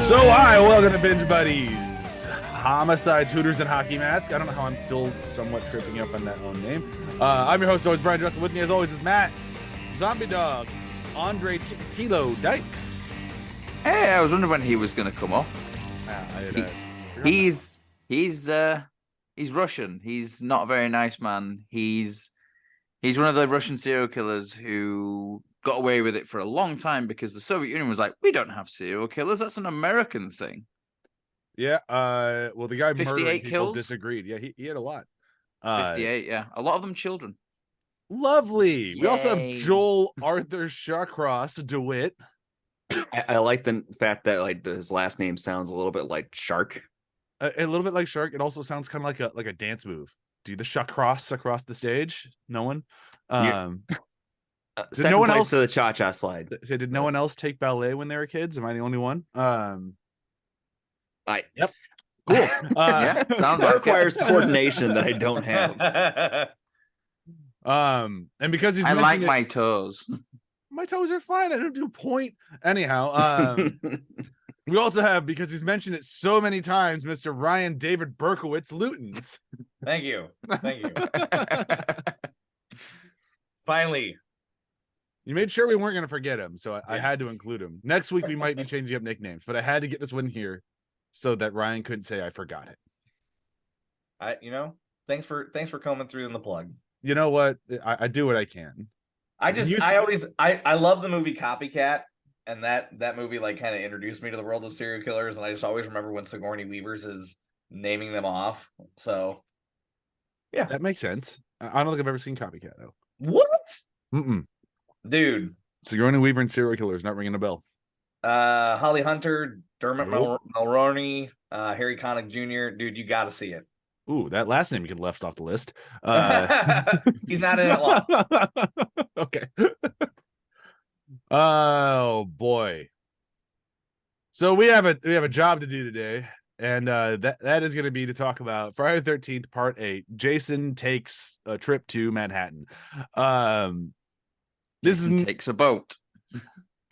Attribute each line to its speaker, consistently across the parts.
Speaker 1: So hi, welcome to Binge Buddies. Homicides, Hooters, and Hockey Mask. I don't know how I'm still somewhat tripping up on that own name. I'm your host, always Bryan Dressel. With me, as always, is Matt, Zombie Dog, Dog-Andre Chicatilo, Dykes.
Speaker 2: Hey, I was wondering when he was going to come up. He's Russian. He's not a very nice man. He's one of the Russian serial killers who got away with it for a long time because the Soviet Union was like, we don't have serial killers. That's an American thing.
Speaker 1: Yeah. Well, the guy murdering people
Speaker 2: kills?
Speaker 1: disagreed. Yeah, he had a lot.
Speaker 2: 58. Yeah, a lot of them children.
Speaker 1: Lovely.
Speaker 2: Yay.
Speaker 1: We also have Joel Arthur Shawcross, Dewitte.
Speaker 3: I like the fact that his last name sounds a little bit like shark.
Speaker 1: A little bit like shark. It also sounds kind of like a dance move. Do the Shawcross across the stage? No one. Did no one else
Speaker 3: to the cha-cha slide?
Speaker 1: Did no one else take ballet when they were kids? Am I the only one?
Speaker 3: Yep.
Speaker 1: Cool.
Speaker 2: Yeah, sounds
Speaker 3: that
Speaker 2: like
Speaker 3: requires coordination that I don't have.
Speaker 1: And because he's
Speaker 2: I like my toes.
Speaker 1: My toes are fine. I don't do point. Anyhow, we also have, because he's mentioned it so many times, Mr. Ryan David Berkowitz, Lootens.
Speaker 4: Thank you. Finally.
Speaker 1: You made sure we weren't going to forget him, so I had to include him. Next week, we might be changing up nicknames, but I had to get this one here so that Ryan couldn't say I forgot it.
Speaker 4: Thanks for coming through in the plug.
Speaker 1: You know what? I do what I can.
Speaker 4: I love the movie Copycat, and that movie kind of introduced me to the world of serial killers, and I just always remember when Sigourney Weaver's is naming them off. So yeah,
Speaker 1: that makes sense. I don't think I've ever seen Copycat though.
Speaker 4: What?
Speaker 1: Mm-mm.
Speaker 4: Dude.
Speaker 1: Sigourney Weaver and serial killers not ringing a bell.
Speaker 4: Holly Hunter, Dermot Mulroney, Harry Connick Jr. Dude, you got to see it.
Speaker 1: Ooh, that last name you could left off the list.
Speaker 4: He's not in it long.
Speaker 1: Okay. Oh boy. So we have a job to do today, and that is going to be to talk about Friday the 13th, Part 8. Jason takes a trip to Manhattan.
Speaker 2: Takes a boat.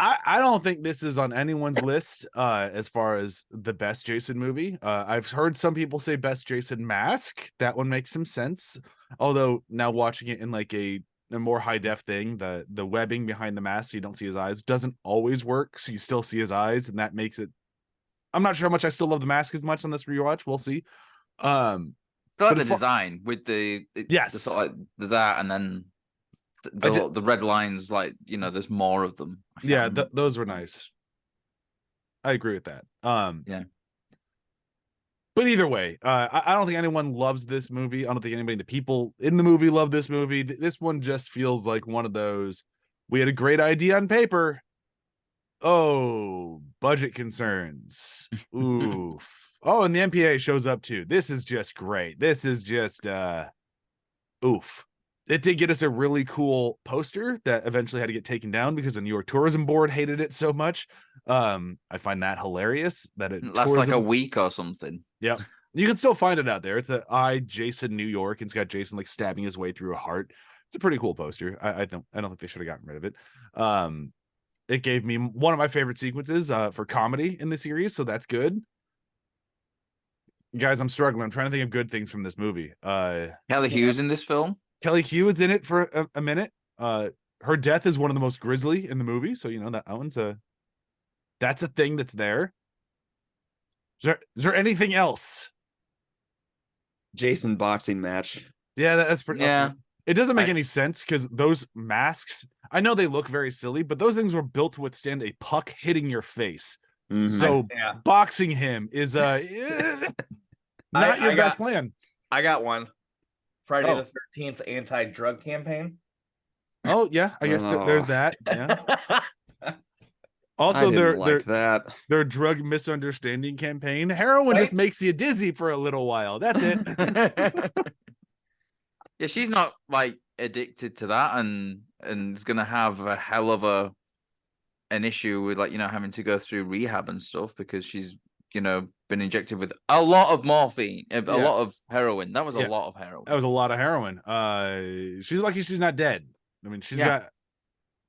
Speaker 1: I don't think this is on anyone's list as far as the best Jason movie. I've heard some people say best Jason mask. That one makes some sense. Although now watching it in a more high def thing, the webbing behind the mask, so you don't see his eyes, doesn't always work. So you still see his eyes, and that makes it. I'm not sure how much I still love the mask as much on this rewatch. We'll see.
Speaker 2: So like the design with the sort of that, and then the red lines, there's more of them.
Speaker 1: Yeah, those were nice. I agree with that.
Speaker 2: Yeah.
Speaker 1: But either way, I don't think anyone loves this movie. I don't think the people in the movie love this movie. This one just feels like one of those, we had a great idea on paper. Oh, budget concerns. Oof. Oh, and the MPA shows up too. This is just great. This is just oof. It did get us a really cool poster that eventually had to get taken down because the New York Tourism Board hated it so much. I find that hilarious that it
Speaker 2: lasts like a week or something.
Speaker 1: Yeah, you can still find it out there. It's Jason New York, and it's got Jason stabbing his way through a heart. It's a pretty cool poster. I don't think they should have gotten rid of it. It gave me one of my favorite sequences for comedy in the series, so that's good. Guys, I'm struggling. I'm trying to think of good things from this movie.
Speaker 2: Kelly Hughes in this film.
Speaker 1: Kelly Hughes is in it for a minute. Her death is one of the most grisly in the movie, so that one's that's a thing that's there. Is there anything else?
Speaker 3: Jason boxing match.
Speaker 1: Yeah, that's pretty.
Speaker 2: Yeah,
Speaker 1: it doesn't make any sense because those masks, I know they look very silly, but those things were built to withstand a puck hitting your face. Mm-hmm. So boxing him is not your best plan.
Speaker 4: I got one. Friday the 13th anti-drug campaign.
Speaker 1: Oh yeah, I guess there's that. Yeah. Also, their drug misunderstanding campaign. Heroin just makes you dizzy for a little while. That's it.
Speaker 2: Yeah, she's not addicted to that, and is gonna have a hell of an issue with having to go through rehab and stuff because she's been injected with a lot of morphine, a lot of heroin. That was a lot of heroin.
Speaker 1: That was a lot of heroin. She's lucky she's not dead. I mean, she's got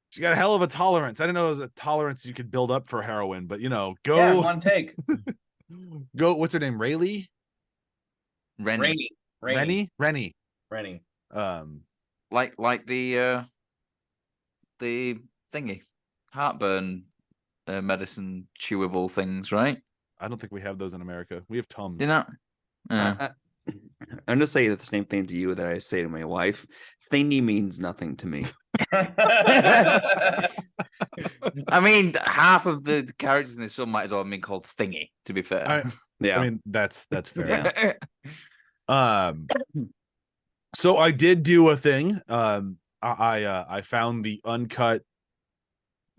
Speaker 1: She got a hell of a tolerance. I didn't know it was a tolerance you could build up for heroin, but
Speaker 4: Yeah,
Speaker 1: go
Speaker 4: one take.
Speaker 1: go. What's her name? Rayleigh?
Speaker 2: Rennie.
Speaker 1: Rennie.
Speaker 4: Rennie.
Speaker 2: Like the thingy, heartburn medicine chewable things, right?
Speaker 1: I don't think we have those in America. We have Tums.
Speaker 2: You know.
Speaker 3: I'm just saying the same thing to you that I say to my wife. Thingy means nothing to me.
Speaker 2: I mean, half of the characters in this film might as well have been called Thingy. To be fair,
Speaker 3: Yeah.
Speaker 1: I mean, that's fair.
Speaker 3: Yeah.
Speaker 1: So I did do a thing. I found the uncut.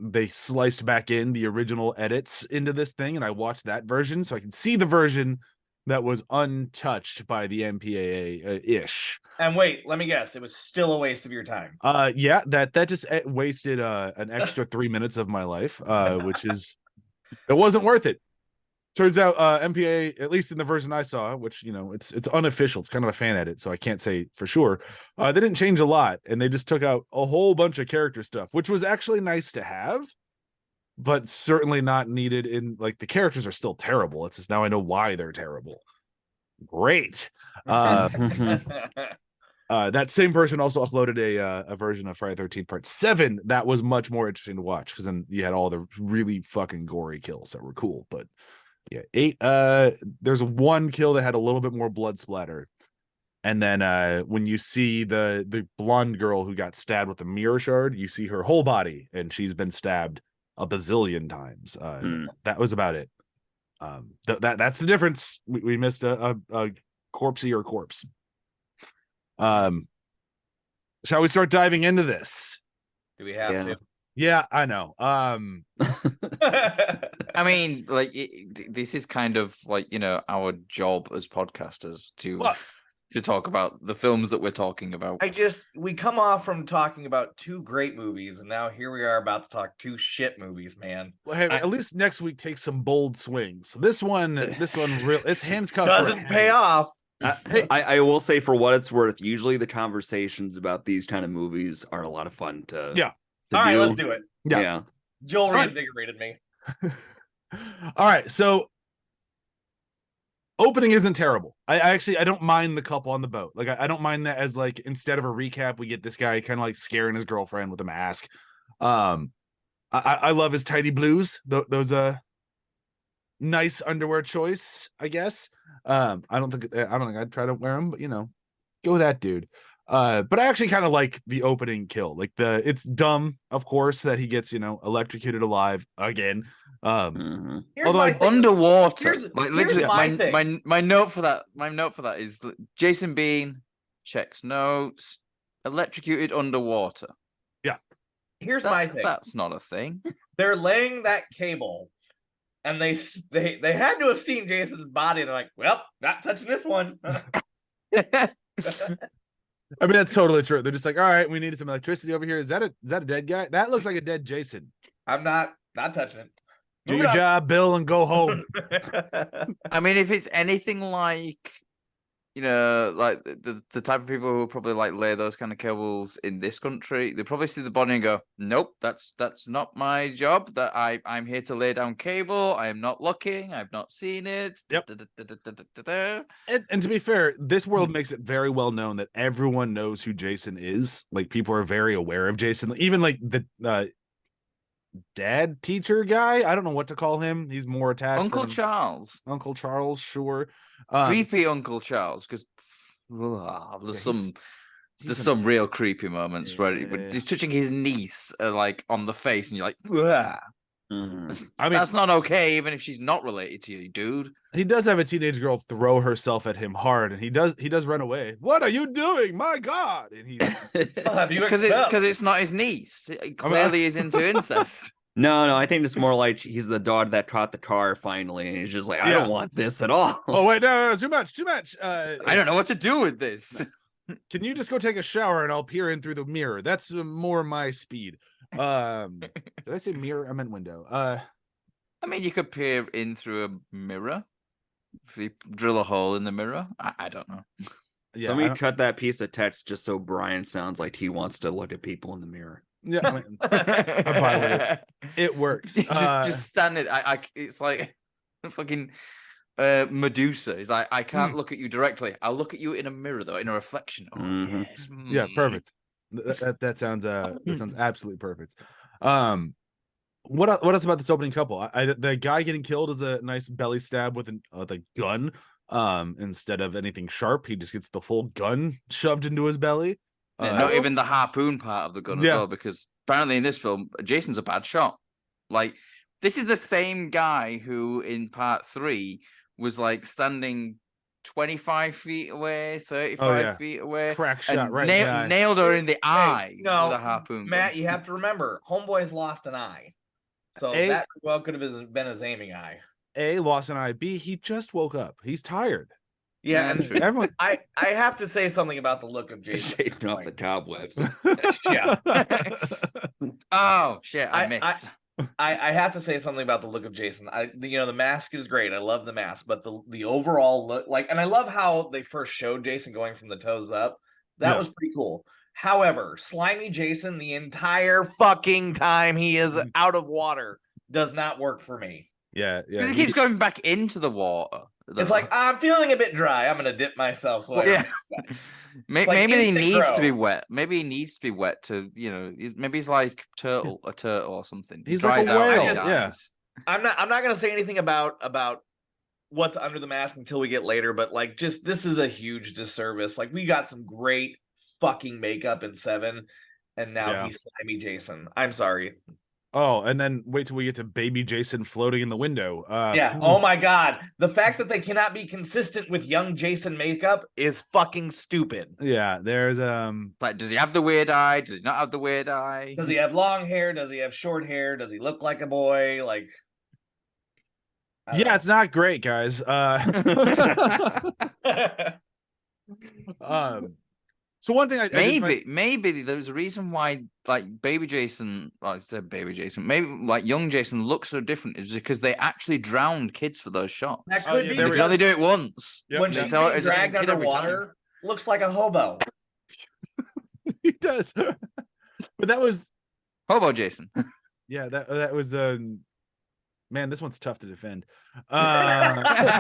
Speaker 1: They sliced back in the original edits into this thing, and I watched that version, so I can see the version that was untouched by the MPAA ish.
Speaker 4: And wait, let me guess. It was still a waste of your time.
Speaker 1: Yeah, that just wasted an extra 3 minutes of my life, which is it wasn't worth it. Turns out MPA, at least in the version I saw, which it's unofficial, it's kind of a fan edit, so I can't say for sure. They didn't change a lot, and they just took out a whole bunch of character stuff, which was actually nice to have, but certainly not needed. In like the characters are still terrible. It's just now I know why they're terrible. Great. That same person also uploaded a version of Friday the 13th Part 7 that was much more interesting to watch, because then you had all the really fucking gory kills that were cool. But yeah, 8 there's one kill that had a little bit more blood splatter, and then when you see the blonde girl who got stabbed with a mirror shard, you see her whole body, and she's been stabbed a bazillion times. That was about it. That's the difference. We missed a corpseier corpse. Shall we start diving into this?
Speaker 4: Do we have to?
Speaker 1: Yeah, I know.
Speaker 2: I mean, like this is kind of like our job as podcasters to talk about the films that we're talking about.
Speaker 4: We come off from talking about 2 great movies, and now here we are about to talk 2 shit movies, man.
Speaker 1: Well, hey, at least next week take some bold swings. This one, real. It's handcuffed.
Speaker 4: Doesn't pay off.
Speaker 3: I will say, for what it's worth, usually the conversations about these kind of movies are a lot of fun to
Speaker 4: All right, let's do it.
Speaker 1: Yeah.
Speaker 4: Joel reinvigorated me.
Speaker 1: All right, so opening isn't terrible. I don't mind the couple on the boat. Like I don't mind that, as like instead of a recap, we get this guy kind of like scaring his girlfriend with a mask. I love his tidy blues. Those nice underwear choice, I guess. I don't think I'd try to wear them, but go with that dude. But I actually kind of like the opening kill. Like it's dumb, of course, that he gets electrocuted alive again. Although
Speaker 2: underwater,
Speaker 4: here's
Speaker 2: literally, my note for that is Jason Bean checks notes, electrocuted underwater.
Speaker 1: Yeah,
Speaker 4: here's my thing.
Speaker 2: That's not a thing.
Speaker 4: They're laying that cable, and they had to have seen Jason's body. They're like, well, not touching this one.
Speaker 1: I mean, that's totally true. They're just like, all right, we needed some electricity over here. Is that a dead guy? That looks like a dead Jason.
Speaker 4: I'm not touching it.
Speaker 1: Do your job, Bill, and go home.
Speaker 2: I mean, if it's anything like, like the type of people who probably like lay those kind of cables in this country, they probably see the body and go, nope, that's not my job. That I'm here to lay down cable. I am not looking. I've not seen it.
Speaker 1: Yep. And to be fair, this world makes it very well known that everyone knows who Jason is. Like, people are very aware of Jason. Even like the dad teacher guy, I don't know what to call him. He's more attached.
Speaker 2: Uncle Charles,
Speaker 1: sure.
Speaker 2: Creepy Uncle Charles, because there's some real creepy moments where he's touching his niece like on the face, and you're like, that's not okay, even if she's not related to you, dude.
Speaker 1: He does have a teenage girl throw herself at him hard, and he does run away. What are you doing? My God! And he's
Speaker 2: because it's not his niece. Clearly, he's into incest.
Speaker 3: No, I think it's more like he's the dog that caught the car finally, and he's just like, I don't want this at all.
Speaker 1: Oh wait, no, too much.
Speaker 2: I don't know what to do with this.
Speaker 1: Can you just go take a shower and I'll peer in through the mirror? That's more my speed. Did I say mirror? I meant window.
Speaker 2: I mean, you could peer in through a mirror if you drill a hole in the mirror. I don't know.
Speaker 3: Somebody cut that piece of text just so Bryan sounds like he wants to look at people in the mirror.
Speaker 1: Yeah, I mean, I'm fine with it. It works.
Speaker 2: just standing. It's like fucking Medusa. It's like I can't look at you directly. I'll look at you in a mirror though, in a reflection. Oh yes.
Speaker 1: Yeah, perfect. That sounds absolutely perfect. What else about this opening couple? The guy getting killed is a nice belly stab with the gun. Instead of anything sharp, he just gets the full gun shoved into his belly.
Speaker 2: Not even the harpoon part of the gun as well, because apparently in this film, Jason's a bad shot. Like, this is the same guy who in part 3 was like standing 25 feet away, 35 feet away.
Speaker 1: Crack shot,
Speaker 2: and
Speaker 1: right?
Speaker 2: Nailed her in the eye with a harpoon.
Speaker 4: Matt, you have to remember, Homeboy's lost an eye. So that well could have been his aiming eye.
Speaker 1: A, lost an eye. B, he just woke up. He's tired.
Speaker 4: Yeah, and
Speaker 1: everyone.
Speaker 4: I have to say something about the look of Jason.
Speaker 3: Shaking off the cobwebs.
Speaker 4: Yeah.
Speaker 2: Oh shit! I missed.
Speaker 4: I have to say something about the look of Jason. The mask is great. I love the mask, but the overall look, and I love how they first showed Jason going from the toes up. That was pretty cool. However, slimy Jason the entire fucking time he is out of water does not work for me.
Speaker 1: Yeah.
Speaker 2: He keeps going back into the water.
Speaker 4: It's like, I'm feeling a bit dry. I'm gonna dip myself. So
Speaker 2: maybe he needs to be wet. Maybe he needs to be wet to, maybe he's like a turtle or something.
Speaker 1: He's like a whale. Yeah.
Speaker 4: I'm not gonna say anything about what's under the mask until we get later, but this is a huge disservice. Like, we got some great fucking makeup in 7, and now he's slimy Jason. I'm sorry.
Speaker 1: Oh, and then wait till we get to baby Jason floating in the window.
Speaker 4: Oh my god. The fact that they cannot be consistent with young Jason makeup is fucking stupid.
Speaker 1: Yeah, there's
Speaker 2: like, does he have the weird eye? Does he not have the weird eye?
Speaker 4: Does he have long hair? Does he have short hair? Does he look like a boy? Like,
Speaker 1: it's not great, guys. So one thing
Speaker 2: maybe there's a reason why, like, baby Jason, I said baby Jason, maybe like young Jason looks so different is because they actually drowned kids for those shots.
Speaker 4: That could be.
Speaker 2: They can only do it once.
Speaker 4: Yep. When she's being dragged underwater, looks like a hobo.
Speaker 1: He does. But that was
Speaker 2: hobo Jason.
Speaker 1: Yeah, that was man, this one's tough to defend.
Speaker 2: I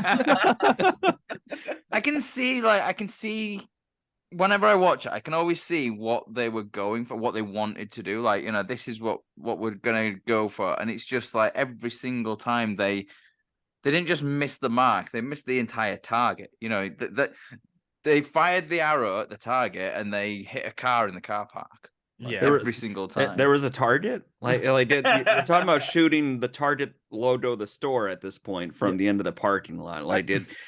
Speaker 2: can see whenever I watch it, I can always see what they were going for, what they wanted to do. Like, this is what we're gonna go for, and it's just like every single time they didn't just miss the mark; they missed the entire target. They fired the arrow at the target and they hit a car in the car park. Every single time.
Speaker 3: There was a target. You're talking about shooting the target logo of the store at this point from the end of the parking lot.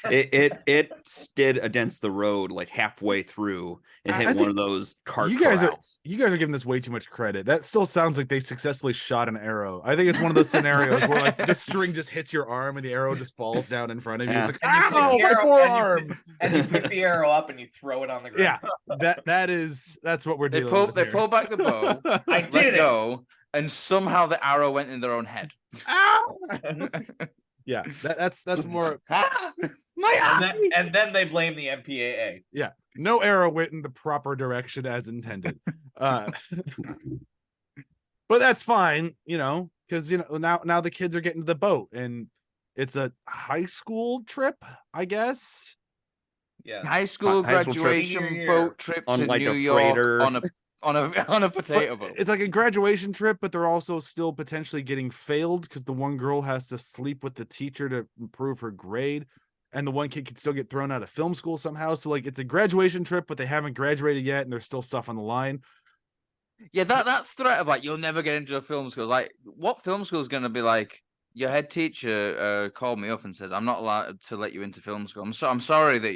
Speaker 3: It stood against the road like halfway through and hit one of those cart corrals.
Speaker 1: You guys are giving this way too much credit. That still sounds like they successfully shot an arrow. I think it's one of those scenarios where like the string just hits your arm and the arrow just falls down in front of you. It's like, ow, my forearm!
Speaker 4: And you pick the arrow up and you throw it on the ground.
Speaker 1: Yeah, that's what we're dealing with.
Speaker 2: They pull back the bow.
Speaker 4: I did
Speaker 2: go, and somehow the arrow went in their own head.
Speaker 1: Ow! Yeah, that's more.
Speaker 2: My eye!
Speaker 4: And then they blame the MPAA.
Speaker 1: Yeah, no arrow went in the proper direction as intended. But that's fine, because now the kids are getting to the boat, and it's a high school trip, I guess.
Speaker 4: Yeah,
Speaker 2: high school graduation boat trip to New York on a potato boat.
Speaker 1: It's like a graduation trip, but they're also still potentially getting failed because the one girl has to sleep with the teacher to improve her grade, and the one kid can still get thrown out of film school somehow. So like, it's a graduation trip, but they haven't graduated yet, and there's still stuff on the line.
Speaker 2: Yeah, that threat of like, you'll never get into a film school is like, what film school is going to be like? Your head teacher called me up and said, "I'm not allowed to let you into film school. I'm sorry that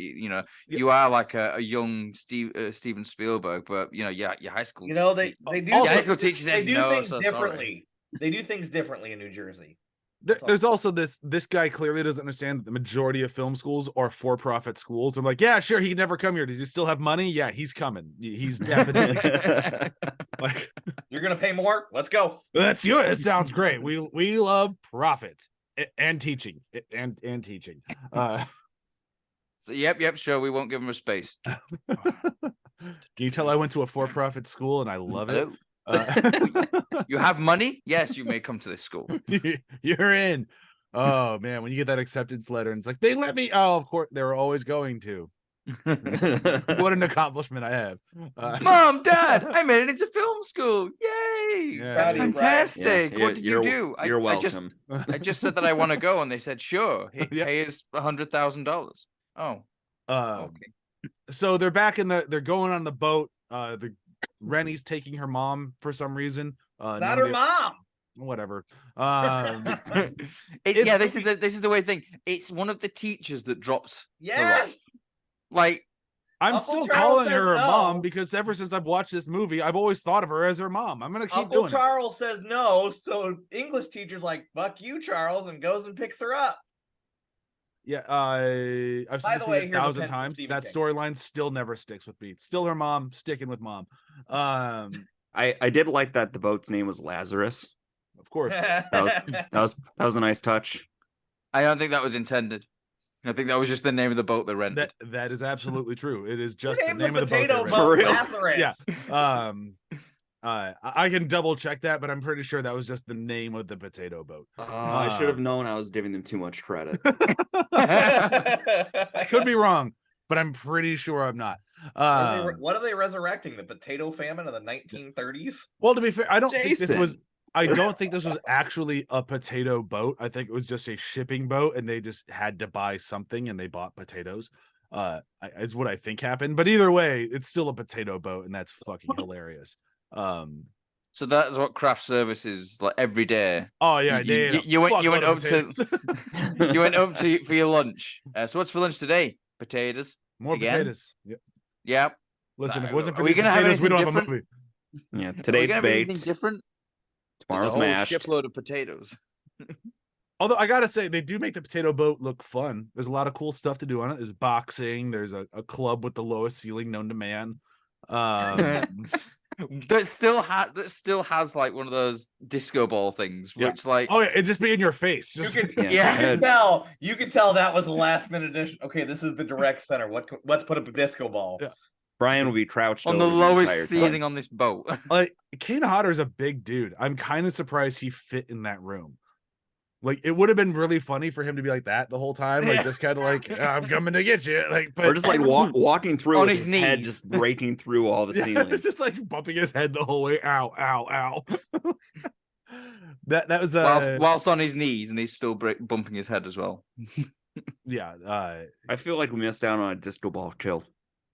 Speaker 2: you are like a young Steven Spielberg, but your high school.
Speaker 4: They do.
Speaker 2: High school teachers
Speaker 4: they do things differently.
Speaker 2: Sorry.
Speaker 4: They do things differently in New Jersey.
Speaker 1: There's also this guy clearly doesn't understand that the majority of film schools are for-profit schools. I'm like, yeah, sure, he can never come here. Does he still have money? Yeah, he's coming. He's definitely like,
Speaker 4: you're gonna pay more. Let's go.
Speaker 1: That's good. It sounds great. We love profits and teaching and teaching.
Speaker 2: So yep, sure. We won't give him a space.
Speaker 1: Can you tell I went to a for-profit school and I love it?
Speaker 2: You have money? Yes, you may come to this school.
Speaker 1: You're in. Oh man, when you get that acceptance letter and it's like they let me. Oh, of course they were always going to. What an accomplishment I have.
Speaker 2: Mom, Dad, I made it into film school. Yay!
Speaker 1: Yeah,
Speaker 2: That's
Speaker 1: Proud of
Speaker 4: you, Brian.
Speaker 2: fantastic.
Speaker 3: Yeah,
Speaker 2: What did you do?
Speaker 3: You're welcome.
Speaker 2: I just said that I want to go, and they said, sure.
Speaker 1: Yeah.
Speaker 2: Pay us $100,000. Oh, okay.
Speaker 1: So they're back they're going on the boat. The Rennie's taking her mom for some reason.
Speaker 4: Not her mom.
Speaker 1: Whatever.
Speaker 2: This is the weird thing. It's one of the teachers that drops her
Speaker 4: Yes.
Speaker 2: off. Like,
Speaker 1: I'm
Speaker 4: Uncle
Speaker 1: still
Speaker 4: Charles
Speaker 1: calling
Speaker 4: says
Speaker 1: her her
Speaker 4: no.
Speaker 1: mom because ever since I've watched this movie, I've always thought of her as her mom. I'm gonna keep
Speaker 4: Uncle
Speaker 1: doing
Speaker 4: Charles says no, so English teacher's like, "Fuck you, Charles," and goes and picks her up.
Speaker 1: it. Yeah, I've seen
Speaker 4: By
Speaker 1: this
Speaker 4: the
Speaker 1: movie
Speaker 4: way,
Speaker 1: a
Speaker 4: here's a
Speaker 1: thousand
Speaker 4: pen from
Speaker 1: times.
Speaker 4: Stephen
Speaker 1: That
Speaker 4: King.
Speaker 1: storyline still never sticks with me. It's still her mom, sticking with mom.
Speaker 3: I did like that the boat's name was Lazarus.
Speaker 1: Of course.
Speaker 3: That was a nice touch.
Speaker 2: I don't think that was intended. I think that was just the name of the boat they rented.
Speaker 1: That is absolutely true. It is just
Speaker 4: Who
Speaker 1: the
Speaker 4: named
Speaker 1: name of the boat.
Speaker 4: potato
Speaker 1: they
Speaker 3: For
Speaker 1: rented.
Speaker 3: real.
Speaker 4: Lazarus?
Speaker 1: Yeah. I can double check that, but I'm pretty sure that was just the name of the potato boat.
Speaker 3: I should have known I was giving them too much credit.
Speaker 1: I could be wrong, but I'm pretty sure I'm not.
Speaker 4: What are they resurrecting? The potato famine of the 1930s?
Speaker 1: Well, to be fair, I don't think this
Speaker 3: Jason.
Speaker 1: was. I don't think this was actually a potato boat. I think it was just a shipping boat, and they just had to buy something, and they bought potatoes. Is what I think happened. But either way, it's still a potato boat, and that's fucking hilarious.
Speaker 2: So that's what craft service is like every day.
Speaker 1: Oh yeah,
Speaker 2: You went up to for your lunch. So what's for lunch today? Potatoes.
Speaker 1: more
Speaker 2: again?
Speaker 1: potatoes. Yep.
Speaker 2: Yep.
Speaker 1: Listen, if it wasn't for
Speaker 2: Are we
Speaker 1: these
Speaker 2: gonna have
Speaker 1: potatoes, we don't
Speaker 2: anything
Speaker 1: have a
Speaker 2: different?
Speaker 1: movie.
Speaker 3: Yeah,
Speaker 2: Are we
Speaker 3: today it's
Speaker 2: gonna have anything
Speaker 3: baked.
Speaker 2: different.
Speaker 3: Tomorrow's
Speaker 2: There's a whole
Speaker 3: mashed.
Speaker 2: shipload of potatoes.
Speaker 1: Although I gotta say, they do make the potato boat look fun. There's a lot of cool stuff to do on it. There's boxing. There's a club with the lowest ceiling known to man.
Speaker 2: That still has like one of those disco ball things,
Speaker 1: Yeah.
Speaker 2: which like
Speaker 1: Oh yeah, it'd just be in your face.
Speaker 4: You
Speaker 1: Just
Speaker 4: can,
Speaker 2: Yeah.
Speaker 4: you can tell that was a last minute addition. Okay, this is the direct center. Let's put up a disco ball.
Speaker 1: Yeah.
Speaker 3: Brian will be crouched
Speaker 2: on the
Speaker 3: over
Speaker 2: lowest
Speaker 3: entire
Speaker 2: ceiling
Speaker 3: time.
Speaker 2: on this boat.
Speaker 1: like Kane Hodder's a big dude. I'm kind of surprised he fit in that room. Like it would have been really funny for him to be like that the whole time, like just kind of like I'm coming to get you, like. But
Speaker 3: Or just like walking through
Speaker 2: On
Speaker 3: with
Speaker 2: his
Speaker 3: his head
Speaker 2: knees.
Speaker 3: just breaking through all the
Speaker 1: yeah,
Speaker 3: ceiling.
Speaker 1: it's just like bumping his head the whole way. Ow, ow, ow. that was
Speaker 2: whilst on his knees, and he's still bumping his head as well.
Speaker 1: yeah.
Speaker 3: I feel like we missed out on a disco ball kill.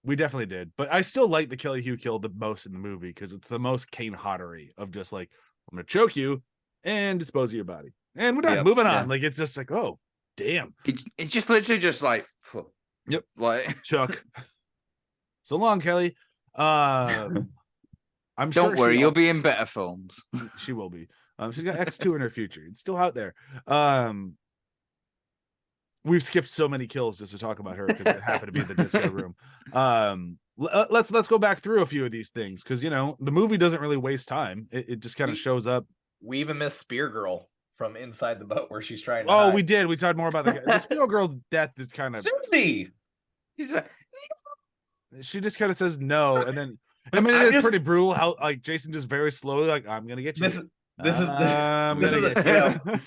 Speaker 1: We definitely did, but I still like the Kelly Hugh kill the most in the movie because it's the most Kane Hoddery of just like I'm gonna choke you and dispose of your body, and we're done.
Speaker 3: Yep,
Speaker 1: Moving on.
Speaker 3: yeah.
Speaker 1: Like it's just like oh damn,
Speaker 2: It's just literally just like,
Speaker 1: Yep.
Speaker 2: like
Speaker 1: Chuck. So long, Kelly. I'm sure
Speaker 2: don't worry,
Speaker 1: she-
Speaker 2: you'll be in better films.
Speaker 1: She will be. She's got X2 in her future. It's still out there. We've skipped so many kills just to talk about her because it happened to be in the disco room. Let's go back through a few of these things because the movie doesn't really waste time. It just kind of shows up.
Speaker 4: We even missed Spear Girl from inside the boat where she's trying to
Speaker 1: Oh,
Speaker 4: hide.
Speaker 1: we did. We talked more about the Spiel Girl's death is kind of
Speaker 4: Susie.
Speaker 2: He's like,
Speaker 1: she just kind of says no, and then I mean it is pretty brutal how like Jason just very slowly like I'm gonna get you.
Speaker 4: This is
Speaker 1: I'm
Speaker 4: this
Speaker 1: gonna
Speaker 4: is
Speaker 1: get you.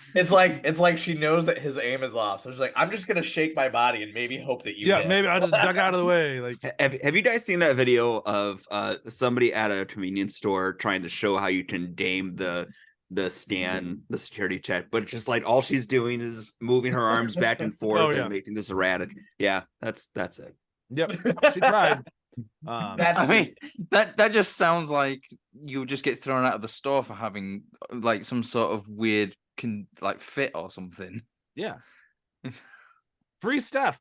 Speaker 4: it's like she knows that his aim is off. So she's like, I'm just gonna shake my body and maybe hope that you
Speaker 1: Yeah,
Speaker 4: hit.
Speaker 1: maybe I'll just duck out of the way. Like
Speaker 3: Have you guys seen that video of somebody at a convenience store trying to show how you can dame the stand, the security check, but it's just like all she's doing is moving her arms back and forth
Speaker 1: Oh, yeah.
Speaker 3: and making this erratic. Yeah, that's it.
Speaker 1: Yep, she tried.
Speaker 4: That's
Speaker 2: I mean, that just sounds like you'll just get thrown out of the store for having like some sort of weird fit or something.
Speaker 1: Yeah. Free stuff.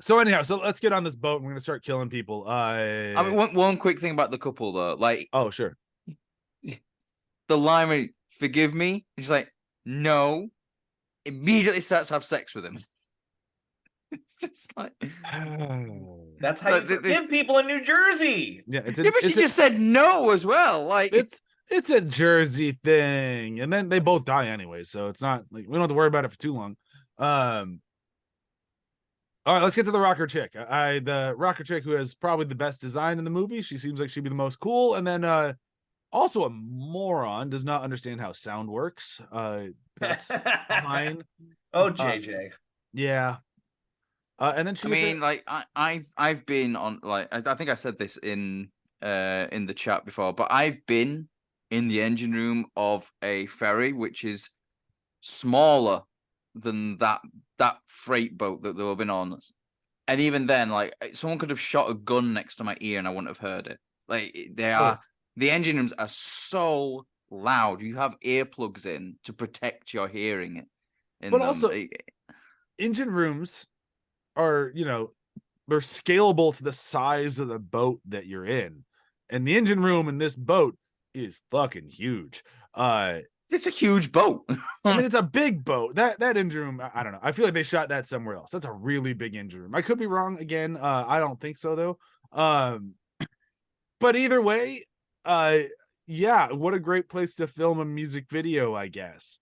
Speaker 1: So anyhow, so let's get on this boat and we're gonna start killing people.
Speaker 2: I mean, one quick thing about the couple though, like
Speaker 1: Oh sure.
Speaker 2: the line where, forgive me, and she's like, no, immediately starts to have sex with him. It's just like
Speaker 4: that's how
Speaker 2: So
Speaker 4: you forgive people in New Jersey.
Speaker 1: Yeah, it's
Speaker 2: yeah, but she just said no as well. Like
Speaker 1: it's a Jersey thing, and then they both die anyway, so it's not like we don't have to worry about it for too long. All right, let's get to the rocker chick. The rocker chick who has probably the best design in the movie. She seems like she'd be the most cool, and then also a moron, does not understand how sound works. That's fine.
Speaker 4: Oh, JJ.
Speaker 1: Yeah. And then she
Speaker 2: I mean, like I've been on, like, I think I said this in the chat before, but I've been in the engine room of a ferry which is smaller than that freight boat that they've been on, and even then, like, someone could have shot a gun next to my ear and I wouldn't have heard it. Like, the engine rooms are so loud. You have earplugs in to protect your hearing.
Speaker 1: But also, engine rooms are, they're scalable to the size of the boat that you're in, and the engine room in this boat is fucking huge.
Speaker 2: It's a huge boat.
Speaker 1: I mean, it's a big boat. That engine room, I don't know. I feel like they shot that somewhere else. That's a really big engine room. I could be wrong again. I don't think so though. But either way, yeah, what a great place to film a music video, I guess.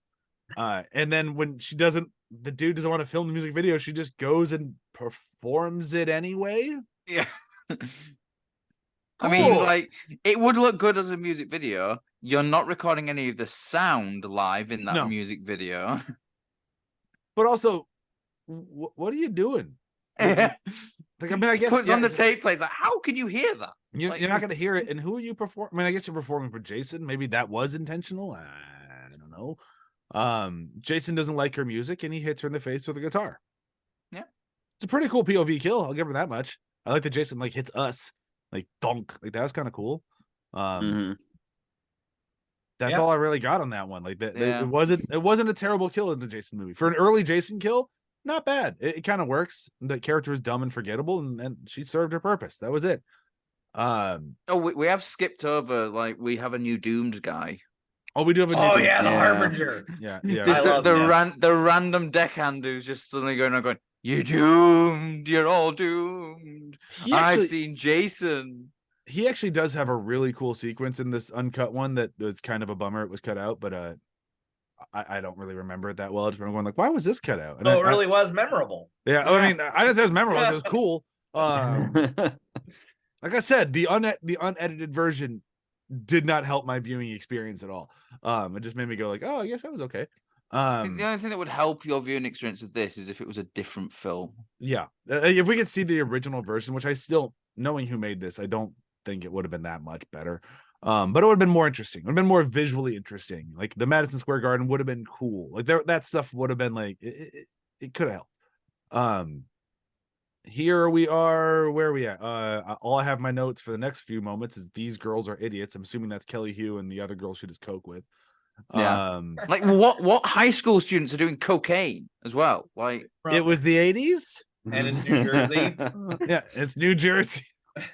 Speaker 1: And then when the dude doesn't want to film the music video, she just goes and performs it anyway.
Speaker 2: Yeah.
Speaker 1: Cool.
Speaker 2: I mean, like, it would look good as a music video. You're not recording any of the sound live in that music video.
Speaker 1: But also, what are you doing? Like, I mean, I guess
Speaker 2: puts on the tape plays. Like, how can you hear that?
Speaker 1: You're not going to hear it. And who are you performing? I mean, I guess you're performing for Jason. Maybe that was intentional. I don't know. Jason doesn't like her music, and he hits her in the face with a guitar.
Speaker 2: Yeah,
Speaker 1: it's a pretty cool POV kill. I'll give her that much. I like that Jason like hits us, like donk. Like, that was kind of cool. That's all I really got on that one. Like that, it wasn't a terrible kill in the Jason movie. For an early Jason kill, not bad. It kind of works. The character is dumb and forgettable, and she served her purpose. That was it.
Speaker 2: We have skipped over, like, we have a new doomed guy.
Speaker 1: Oh, we do have a
Speaker 4: Oh yeah, the Harbinger.
Speaker 1: Yeah.
Speaker 2: Just the random deckhand who's just suddenly going, "You're doomed. You're all doomed." I've seen Jason.
Speaker 1: He actually does have a really cool sequence in this uncut one that was kind of a bummer it was cut out, but I don't really remember it that well. I just remember going like, why was this cut out? And
Speaker 4: it really was memorable.
Speaker 1: Yeah, I mean, I didn't say it was memorable. It was cool. Like I said, the unedited version did not help my viewing experience at all. It just made me go like, oh, I guess that was okay.
Speaker 2: I think the only thing that would help your viewing experience of this is if it was a different film.
Speaker 1: Yeah, if we could see the original version, which I still, knowing who made this, I don't think it would have been that much better. But it would have been more interesting. It would have been more visually interesting. Like the Madison Square Garden would have been cool. Like that stuff would have been like it could have helped. Here we are. Where are we at? All I have my notes for the next few moments is these girls are idiots. I'm assuming that's Kelly Hugh and the other girl she does coke with.
Speaker 2: Yeah. Like what high school students are doing cocaine as well? Like,
Speaker 1: it was the 80s,
Speaker 4: and it's New Jersey.
Speaker 1: Yeah, it's New Jersey.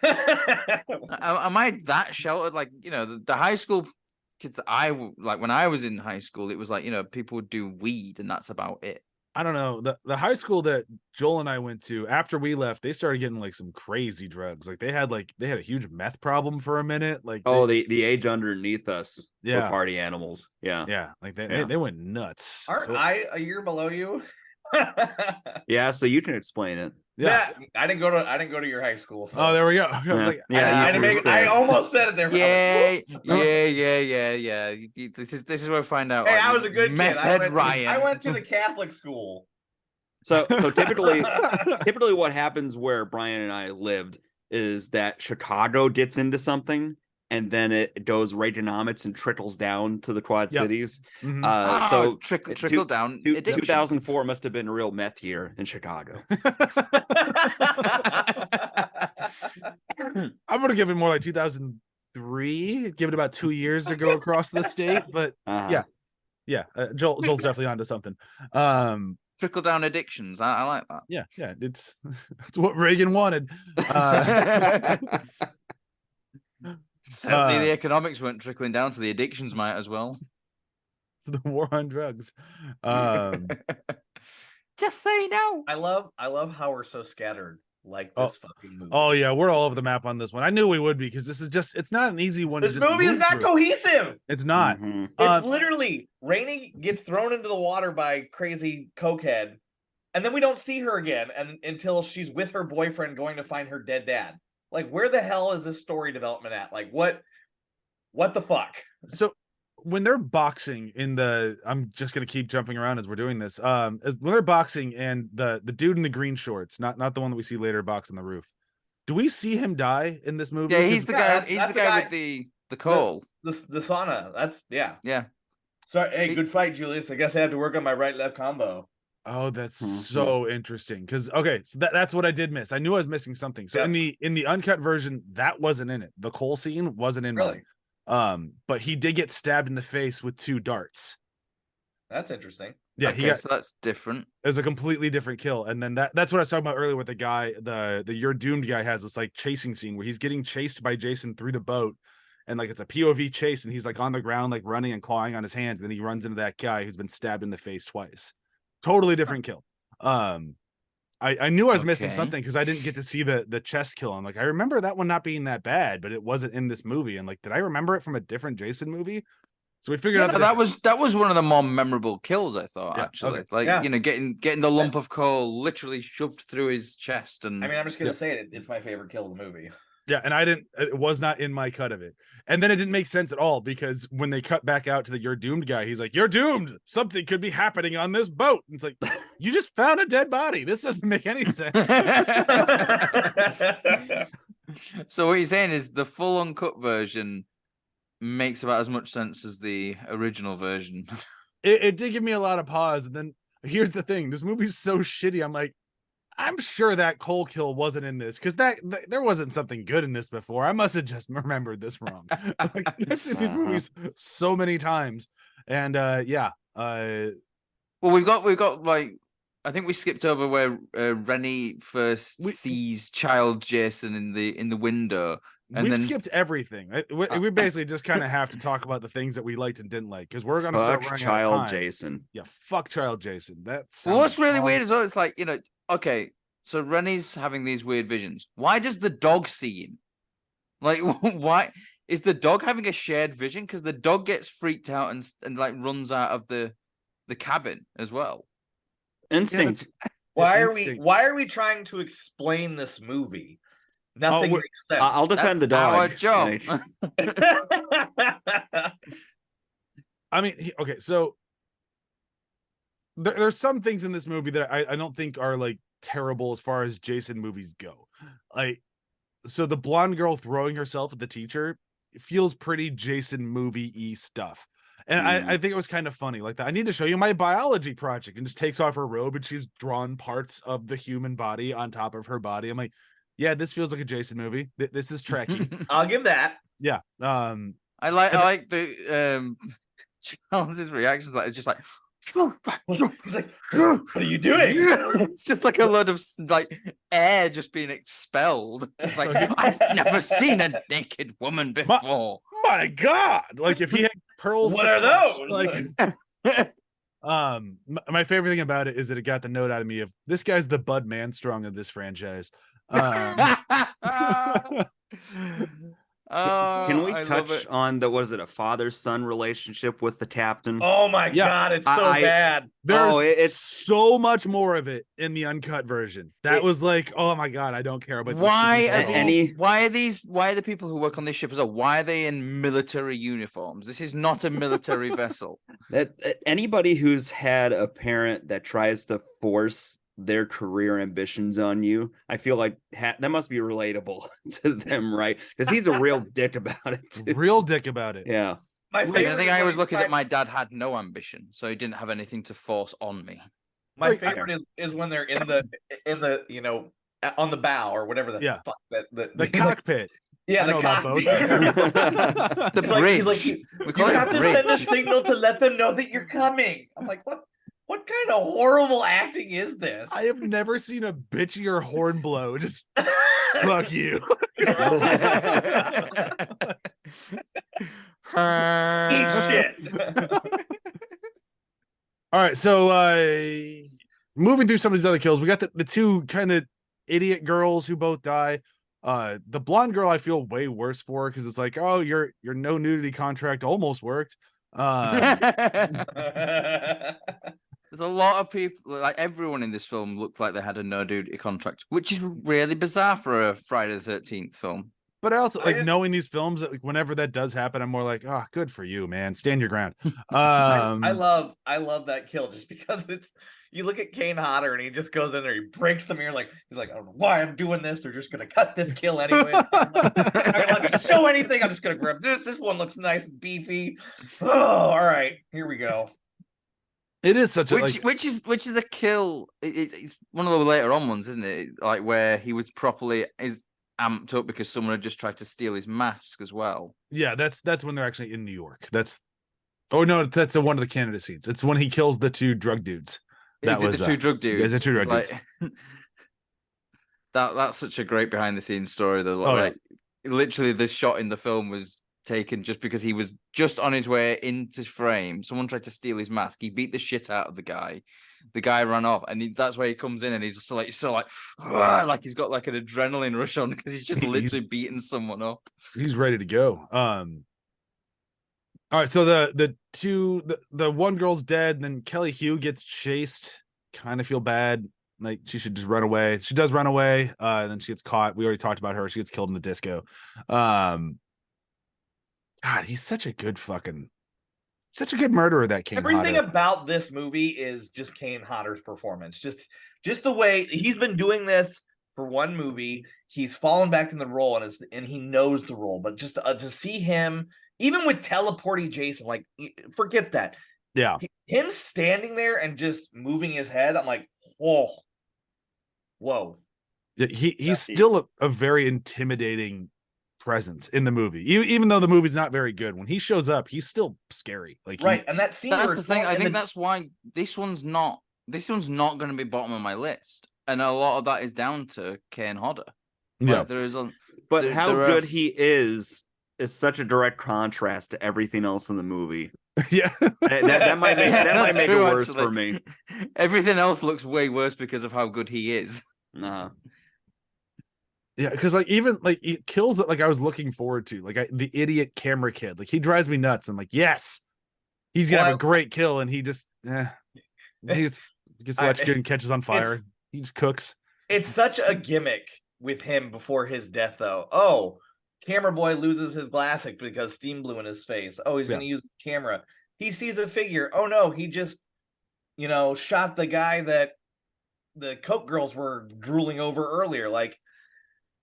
Speaker 2: Am I that sheltered? Like, the high school kids that I like when I was in high school, it was like, people would do weed and that's about it.
Speaker 1: I don't know. The high school that Joel and I went to, after we left, they started getting like some crazy drugs. Like they had a huge meth problem for a minute. Like
Speaker 3: the age underneath us were
Speaker 1: Yeah.
Speaker 3: party animals. Yeah.
Speaker 1: Yeah, like they went nuts.
Speaker 4: Aren't I a year below you?
Speaker 3: Yeah, so you can explain it.
Speaker 1: Yeah.
Speaker 4: I didn't go to your high school. So.
Speaker 1: Oh, there we go. I was like,
Speaker 4: I almost said it there.
Speaker 2: Yeah. This is where we find out.
Speaker 4: Hey,
Speaker 2: like,
Speaker 4: I was a good kid.
Speaker 2: Ryan.
Speaker 4: I went to the Catholic school.
Speaker 3: So typically what happens where Brian and I lived is that Chicago gets into something and then it goes Reaganomics and trickles down to the Quad Cities.
Speaker 1: Mhm.
Speaker 3: So
Speaker 2: trickle down.
Speaker 3: 2004 must have been a real meth year in Chicago.
Speaker 1: I'm gonna give it more like 2003. Give it about 2 years to go across the state, but yeah. Joel's definitely onto something.
Speaker 2: Trickle down addictions. I like that.
Speaker 1: Yeah, it's what Reagan wanted.
Speaker 2: Certainly, the economics weren't trickling down, so the addictions might as well.
Speaker 1: It's the war on drugs.
Speaker 2: Just so you know.
Speaker 4: I love how we're so scattered. Like this fucking movie.
Speaker 1: Oh yeah, we're all over the map on this one. I knew we would be because this is it's not an easy one.
Speaker 4: This movie is not cohesive.
Speaker 1: It's not.
Speaker 3: Mm-hmm.
Speaker 4: It's literally Rainey gets thrown into the water by crazy cokehead, and then we don't see her again until she's with her boyfriend going to find her dead dad. Like, where the hell is this story development at? Like, what the fuck?
Speaker 1: So when they're boxing in the, I'm just gonna keep jumping around as we're doing this. When they're boxing and the dude in the green shorts, not the one that we see later box on the roof. Do we see him die in this movie?
Speaker 2: Yeah, he's the guy.
Speaker 4: that's-
Speaker 2: He's
Speaker 4: that's
Speaker 2: the
Speaker 4: the
Speaker 2: guy
Speaker 4: guy-
Speaker 2: with the coal.
Speaker 4: The sauna. That's yeah.
Speaker 2: Yeah.
Speaker 4: Sorry, hey, good fight, Julius. I guess I have to work on my right-left combo.
Speaker 1: Oh, that's so interesting. Because okay, so that's what I did miss. I knew I was missing something. So in the uncut version, that wasn't in it. The coal scene wasn't in
Speaker 4: Really?
Speaker 1: mine. But he did get stabbed in the face with 2 darts.
Speaker 4: That's interesting.
Speaker 1: Yeah,
Speaker 2: Okay, so that's different.
Speaker 1: It was a completely different kill. And then that's what I was talking about earlier with the guy, the You're Doomed guy has this like chasing scene where he's getting chased by Jason through the boat. And like it's a POV chase, and he's like on the ground, like running and clawing on his hands. And then he runs into that guy who's been stabbed in the face twice. Totally different kill. I knew I was missing
Speaker 2: Okay.
Speaker 1: something because I didn't get to see the chest kill. I'm like, I remember that one not being that bad, but it wasn't in this movie. And like, did I remember it from a different Jason movie? So we figured out
Speaker 2: that was one of the more memorable kills, I thought,
Speaker 1: Yeah,
Speaker 2: actually.
Speaker 1: okay.
Speaker 2: Like,
Speaker 4: Yeah.
Speaker 2: you know, getting the lump of coal literally shoved through his chest. And
Speaker 4: I mean, I'm just gonna say it. It's my favorite kill of the movie.
Speaker 1: Yeah, and it was not in my cut of it. And then it didn't make sense at all because when they cut back out to the You're Doomed guy, he's like, you're doomed. Something could be happening on this boat. And it's like, you just found a dead body. This doesn't make any sense.
Speaker 2: So what you're saying is the full uncut version makes about as much sense as the original version.
Speaker 1: It did give me a lot of pause. And then here's the thing. This movie's so shitty. I'm like, I'm sure that coal kill wasn't in this because there wasn't something good in this before. I must have just remembered this wrong. Like, I've seen these movies so many times, and
Speaker 2: Well, we've got like, I think we skipped over where Rennie first sees child Jason in the window, and
Speaker 1: we've
Speaker 2: then
Speaker 1: skipped everything. We basically just kind of have to talk about the things that we liked and didn't like because we're gonna start running out of
Speaker 3: child
Speaker 1: time.
Speaker 3: Jason.
Speaker 1: Yeah, fuck child Jason. That's
Speaker 2: well, what's really weird as well. It's like, you know, okay, so Rennie's having these weird visions. Why does the dog see him? Like, why is the dog having a shared vision? Because the dog gets freaked out and like runs out of the cabin as well.
Speaker 3: Instinct.
Speaker 4: Why
Speaker 1: Instinct.
Speaker 4: are we trying to explain this movie? Nothing makes sense.
Speaker 3: I'll defend the dog.
Speaker 2: Our job.
Speaker 1: I mean, okay, so there's some things in this movie that I don't think are like terrible as far as Jason movies go. Like, so the blonde girl throwing herself at the teacher feels pretty Jason movie-y stuff. And I think it was kind of funny. Like, I need to show you my biology project, and just takes off her robe and she's drawn parts of the human body on top of her body. I'm like, yeah, this feels like a Jason movie. This is Trekkie.
Speaker 4: I'll give that.
Speaker 1: Yeah.
Speaker 2: I like the Charles's reactions, like it's just like
Speaker 4: He's like, what are you doing?
Speaker 2: it's just like a load of like air just being expelled. It's like,
Speaker 1: So
Speaker 2: I've never seen a naked woman before.
Speaker 1: My God, like if he had pearls.
Speaker 4: What
Speaker 1: to
Speaker 4: are
Speaker 1: clutch,
Speaker 4: those?
Speaker 1: Like, my favorite thing about it is that it got the note out of me of this guy's the Bud Manstrong of this franchise.
Speaker 3: Can we
Speaker 2: I love
Speaker 3: touch
Speaker 2: it.
Speaker 3: on a father-son relationship with the captain?
Speaker 4: Oh my
Speaker 1: Yeah.
Speaker 4: God, it's so
Speaker 3: I-
Speaker 4: bad.
Speaker 1: There's
Speaker 3: it's
Speaker 1: so much more of it in the uncut version. That was like, oh my God, I don't care about these
Speaker 2: Why
Speaker 1: people.
Speaker 2: are why are the people who work on this ship as well? Why are they in military uniforms? This is not a military vessel.
Speaker 3: that anybody who's had a parent that tries to force their career ambitions on you, I feel like that must be relatable to them, right? Because he's a real dick about it too.
Speaker 1: Real dick about it.
Speaker 3: Yeah.
Speaker 4: My
Speaker 2: I
Speaker 4: favorite
Speaker 2: think
Speaker 4: is
Speaker 2: I
Speaker 4: when
Speaker 2: was
Speaker 4: he's
Speaker 2: lucky that
Speaker 4: trying-
Speaker 2: my dad had no ambition, so he didn't have anything to force on me.
Speaker 4: My
Speaker 1: Wait,
Speaker 4: favorite is when they're in the you know, on the bow or whatever the
Speaker 1: Yeah.
Speaker 4: fuck that
Speaker 1: The cockpit.
Speaker 4: yeah,
Speaker 1: I
Speaker 4: the
Speaker 1: know about boats.
Speaker 4: cockpit.
Speaker 2: The
Speaker 4: He's like- he's
Speaker 2: bridge.
Speaker 4: like,
Speaker 2: We
Speaker 4: You
Speaker 2: call it
Speaker 4: have
Speaker 2: a
Speaker 4: to send a
Speaker 2: bridge.
Speaker 4: signal to let them know that you're coming. I'm like, what kind of horrible acting is this?
Speaker 1: I have never seen a bitchier horn blow. Just fuck you.
Speaker 4: Eat shit.
Speaker 1: All right, so moving through some of these other kills, we got the two kind of idiot girls who both die. The blonde girl I feel way worse for because it's like, oh, your no nudity contract almost worked.
Speaker 2: There's a lot of people, like everyone in this film looked like they had a no nudity contract, which is really bizarre for a Friday the 13th film.
Speaker 1: But I also
Speaker 4: I
Speaker 1: like
Speaker 4: just-
Speaker 1: knowing these films, like whenever that does happen, I'm more like, oh, good for you, man. Stand your ground.
Speaker 4: I love that kill just because you look at Kane Hodder and he just goes in there, he breaks the mirror, like he's like, I don't know why I'm doing this. They're just gonna cut this kill anyway. I'm not gonna show anything. I'm just gonna grab this. This one looks nice and beefy. Oh, all right, here we go.
Speaker 1: It is such a
Speaker 2: Which is a kill. It's one of the later on ones, isn't it? Like where he was properly amped up because someone had just tried to steal his mask as well.
Speaker 1: yeah, that's when they're actually in New York. That's one of the candidate scenes. It's when he kills the two drug dudes.
Speaker 2: Is it the two drug dudes?
Speaker 1: Yeah, the two drug
Speaker 2: It's
Speaker 1: dudes.
Speaker 2: like- that's such a great behind the scenes story. Though,
Speaker 1: Oh, yeah.
Speaker 2: like literally, this shot in the film was taken just because he was just on his way into frame. Someone tried to steal his mask. He beat the shit out of the guy. The guy ran off, and that's where he comes in, and he's just like he's got like an adrenaline rush on because he's just literally beating someone up.
Speaker 1: He's ready to go. All right, so the one girl's dead, and then Kelly Hugh gets chased. Kind of feel bad. Like she should just run away. She does run away, and then she gets caught. We already talked about her. She gets killed in the disco. God, he's such a good murderer, that Kane
Speaker 4: Everything
Speaker 1: Hodder.
Speaker 4: about this movie is just Kane Hodder's performance. Just the way he's been doing this for one movie. He's fallen back in the role, and he knows the role. But just to see him, even with teleporting Jason, like forget that.
Speaker 1: Yeah,
Speaker 4: Him standing there and just moving his head, I'm like, whoa.
Speaker 1: Yeah, he's still a very intimidating presence in the movie. Even though the movie's not very good, when he shows up, he's still scary. Like
Speaker 4: Right, and that scene.
Speaker 2: That's the thing. I think that's why this one's not going to be bottom of my list, and a lot of that is down to Kane Hodder.
Speaker 1: Yeah,
Speaker 2: Like, there is a.
Speaker 3: But
Speaker 2: there-
Speaker 3: how
Speaker 2: there are-
Speaker 3: good he is such a direct contrast to everything else in the movie.
Speaker 1: yeah.
Speaker 3: That might make
Speaker 2: That's
Speaker 3: it
Speaker 2: true,
Speaker 3: worse
Speaker 2: actually.
Speaker 3: for me.
Speaker 2: Everything else looks way worse because of how good he is.
Speaker 3: Nah.
Speaker 1: Yeah, because like even like it kills that like I was looking forward to, like the idiot camera kid, like he drives me nuts. I'm like, yes, he's gonna have a great kill, and he just he just gets electrocuted and catches on fire. He just cooks.
Speaker 4: It's such a gimmick with him before his death, though. Oh, camera boy loses his glasses because steam blew in his face. Oh, he's gonna use the camera. He sees a figure. Oh no, he just shot the guy that the Coke girls were drooling over earlier. Like,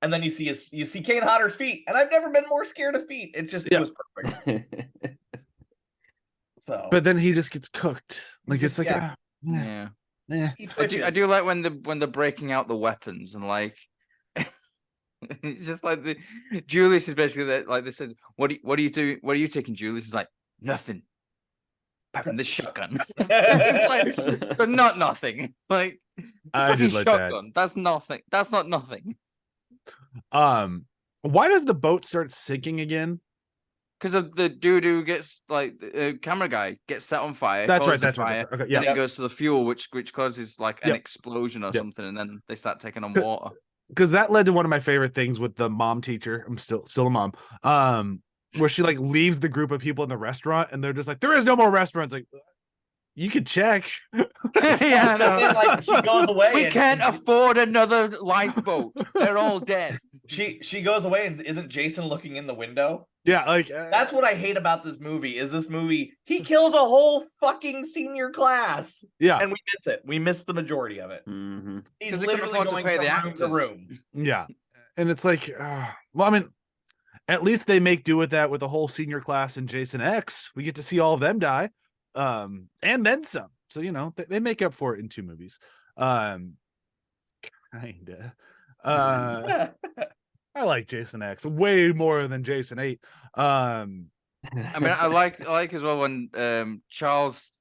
Speaker 4: and then you see Kane Hodder's feet, and I've never been more scared of feet. It was perfect. So,
Speaker 1: But then he just gets cooked. Like it's like
Speaker 2: Yeah.
Speaker 4: he
Speaker 2: I
Speaker 4: twitches.
Speaker 2: do like when they're breaking out the weapons and like it's just like Julius is basically that, like they said, what are you doing? What are you taking? Julius is like, nothing. Apart from this shotgun. It's like, but not nothing. Like
Speaker 1: I did like
Speaker 2: shotgun. That's nothing. That's not nothing.
Speaker 1: that. Why does the boat start sinking again?
Speaker 2: Because of the dude who gets like the camera guy gets set on fire.
Speaker 1: That's right.
Speaker 2: causes
Speaker 1: That's
Speaker 2: a
Speaker 1: right.
Speaker 2: fire,
Speaker 1: That's right. Okay,
Speaker 2: Then
Speaker 1: yeah.
Speaker 2: it goes to the fuel, which causes like an
Speaker 1: Yep.
Speaker 2: explosion or
Speaker 1: Yep.
Speaker 2: something, and then they start taking on water.
Speaker 1: Because that led to one of my favorite things with the mom teacher. I'm still a mom. Where she like leaves the group of people in the restaurant, and they're just like, there is no more restaurants. Like, you could check.
Speaker 2: Yeah, I know.
Speaker 4: And then, like, she goes away.
Speaker 2: We
Speaker 4: and-
Speaker 2: can't afford another lifeboat. They're all dead.
Speaker 4: She goes away, and isn't Jason looking in the window?
Speaker 1: Yeah, like
Speaker 4: That's what I hate about this movie. He kills a whole fucking senior class,
Speaker 1: yeah,
Speaker 4: and we miss it. We miss the majority of it.
Speaker 3: Mhm.
Speaker 4: He's
Speaker 2: 'Cause they couldn't
Speaker 4: literally
Speaker 2: afford to
Speaker 4: going
Speaker 2: pay
Speaker 4: from
Speaker 2: the
Speaker 4: room to
Speaker 2: actors.
Speaker 4: room.
Speaker 1: yeah, and it's like, well, I mean, at least they make do with that with the whole senior class and Jason X. We get to see all of them die, and then some. So they make up for it in two movies, kinda. I like Jason X way more than Jason 8.
Speaker 2: I mean, I like as well when Charles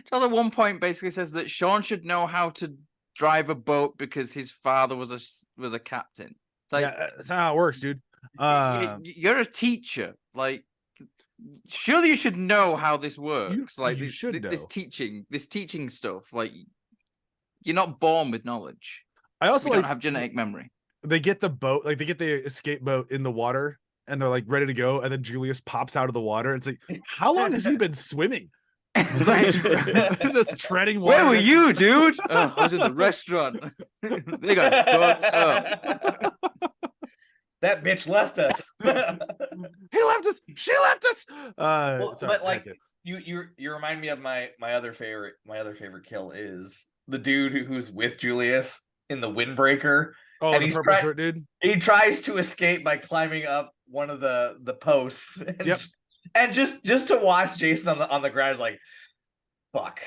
Speaker 2: Charles at one point basically says that Sean should know how to drive a boat because his father was a captain. It's like,
Speaker 1: Yeah, that's not how it works, dude.
Speaker 2: you're a teacher. Like, surely you should know how this works. Like,
Speaker 1: you should
Speaker 2: this
Speaker 1: know.
Speaker 2: teaching stuff. Like, you're not born with knowledge.
Speaker 1: I also
Speaker 2: We
Speaker 1: like
Speaker 2: don't have genetic memory.
Speaker 1: they get the boat, like they get the escape boat in the water, and they're like ready to go, and then Julius pops out of the water. It's like, how long has he been swimming?
Speaker 2: It's like,
Speaker 1: Just treading water.
Speaker 2: where were you, dude? Oh, I was in the restaurant. They got fucked up.
Speaker 4: That bitch left us.
Speaker 1: He left us. She left us.
Speaker 4: Well,
Speaker 1: Sorry,
Speaker 4: but like you remind me of my other favorite kill is the dude who's with Julius in the windbreaker.
Speaker 1: oh,
Speaker 4: and
Speaker 1: the
Speaker 4: he's
Speaker 1: purple shirt dude.
Speaker 4: He tries to escape by climbing up one of the posts. And,
Speaker 1: Yep.
Speaker 4: and just to watch Jason on the ground is like, fuck.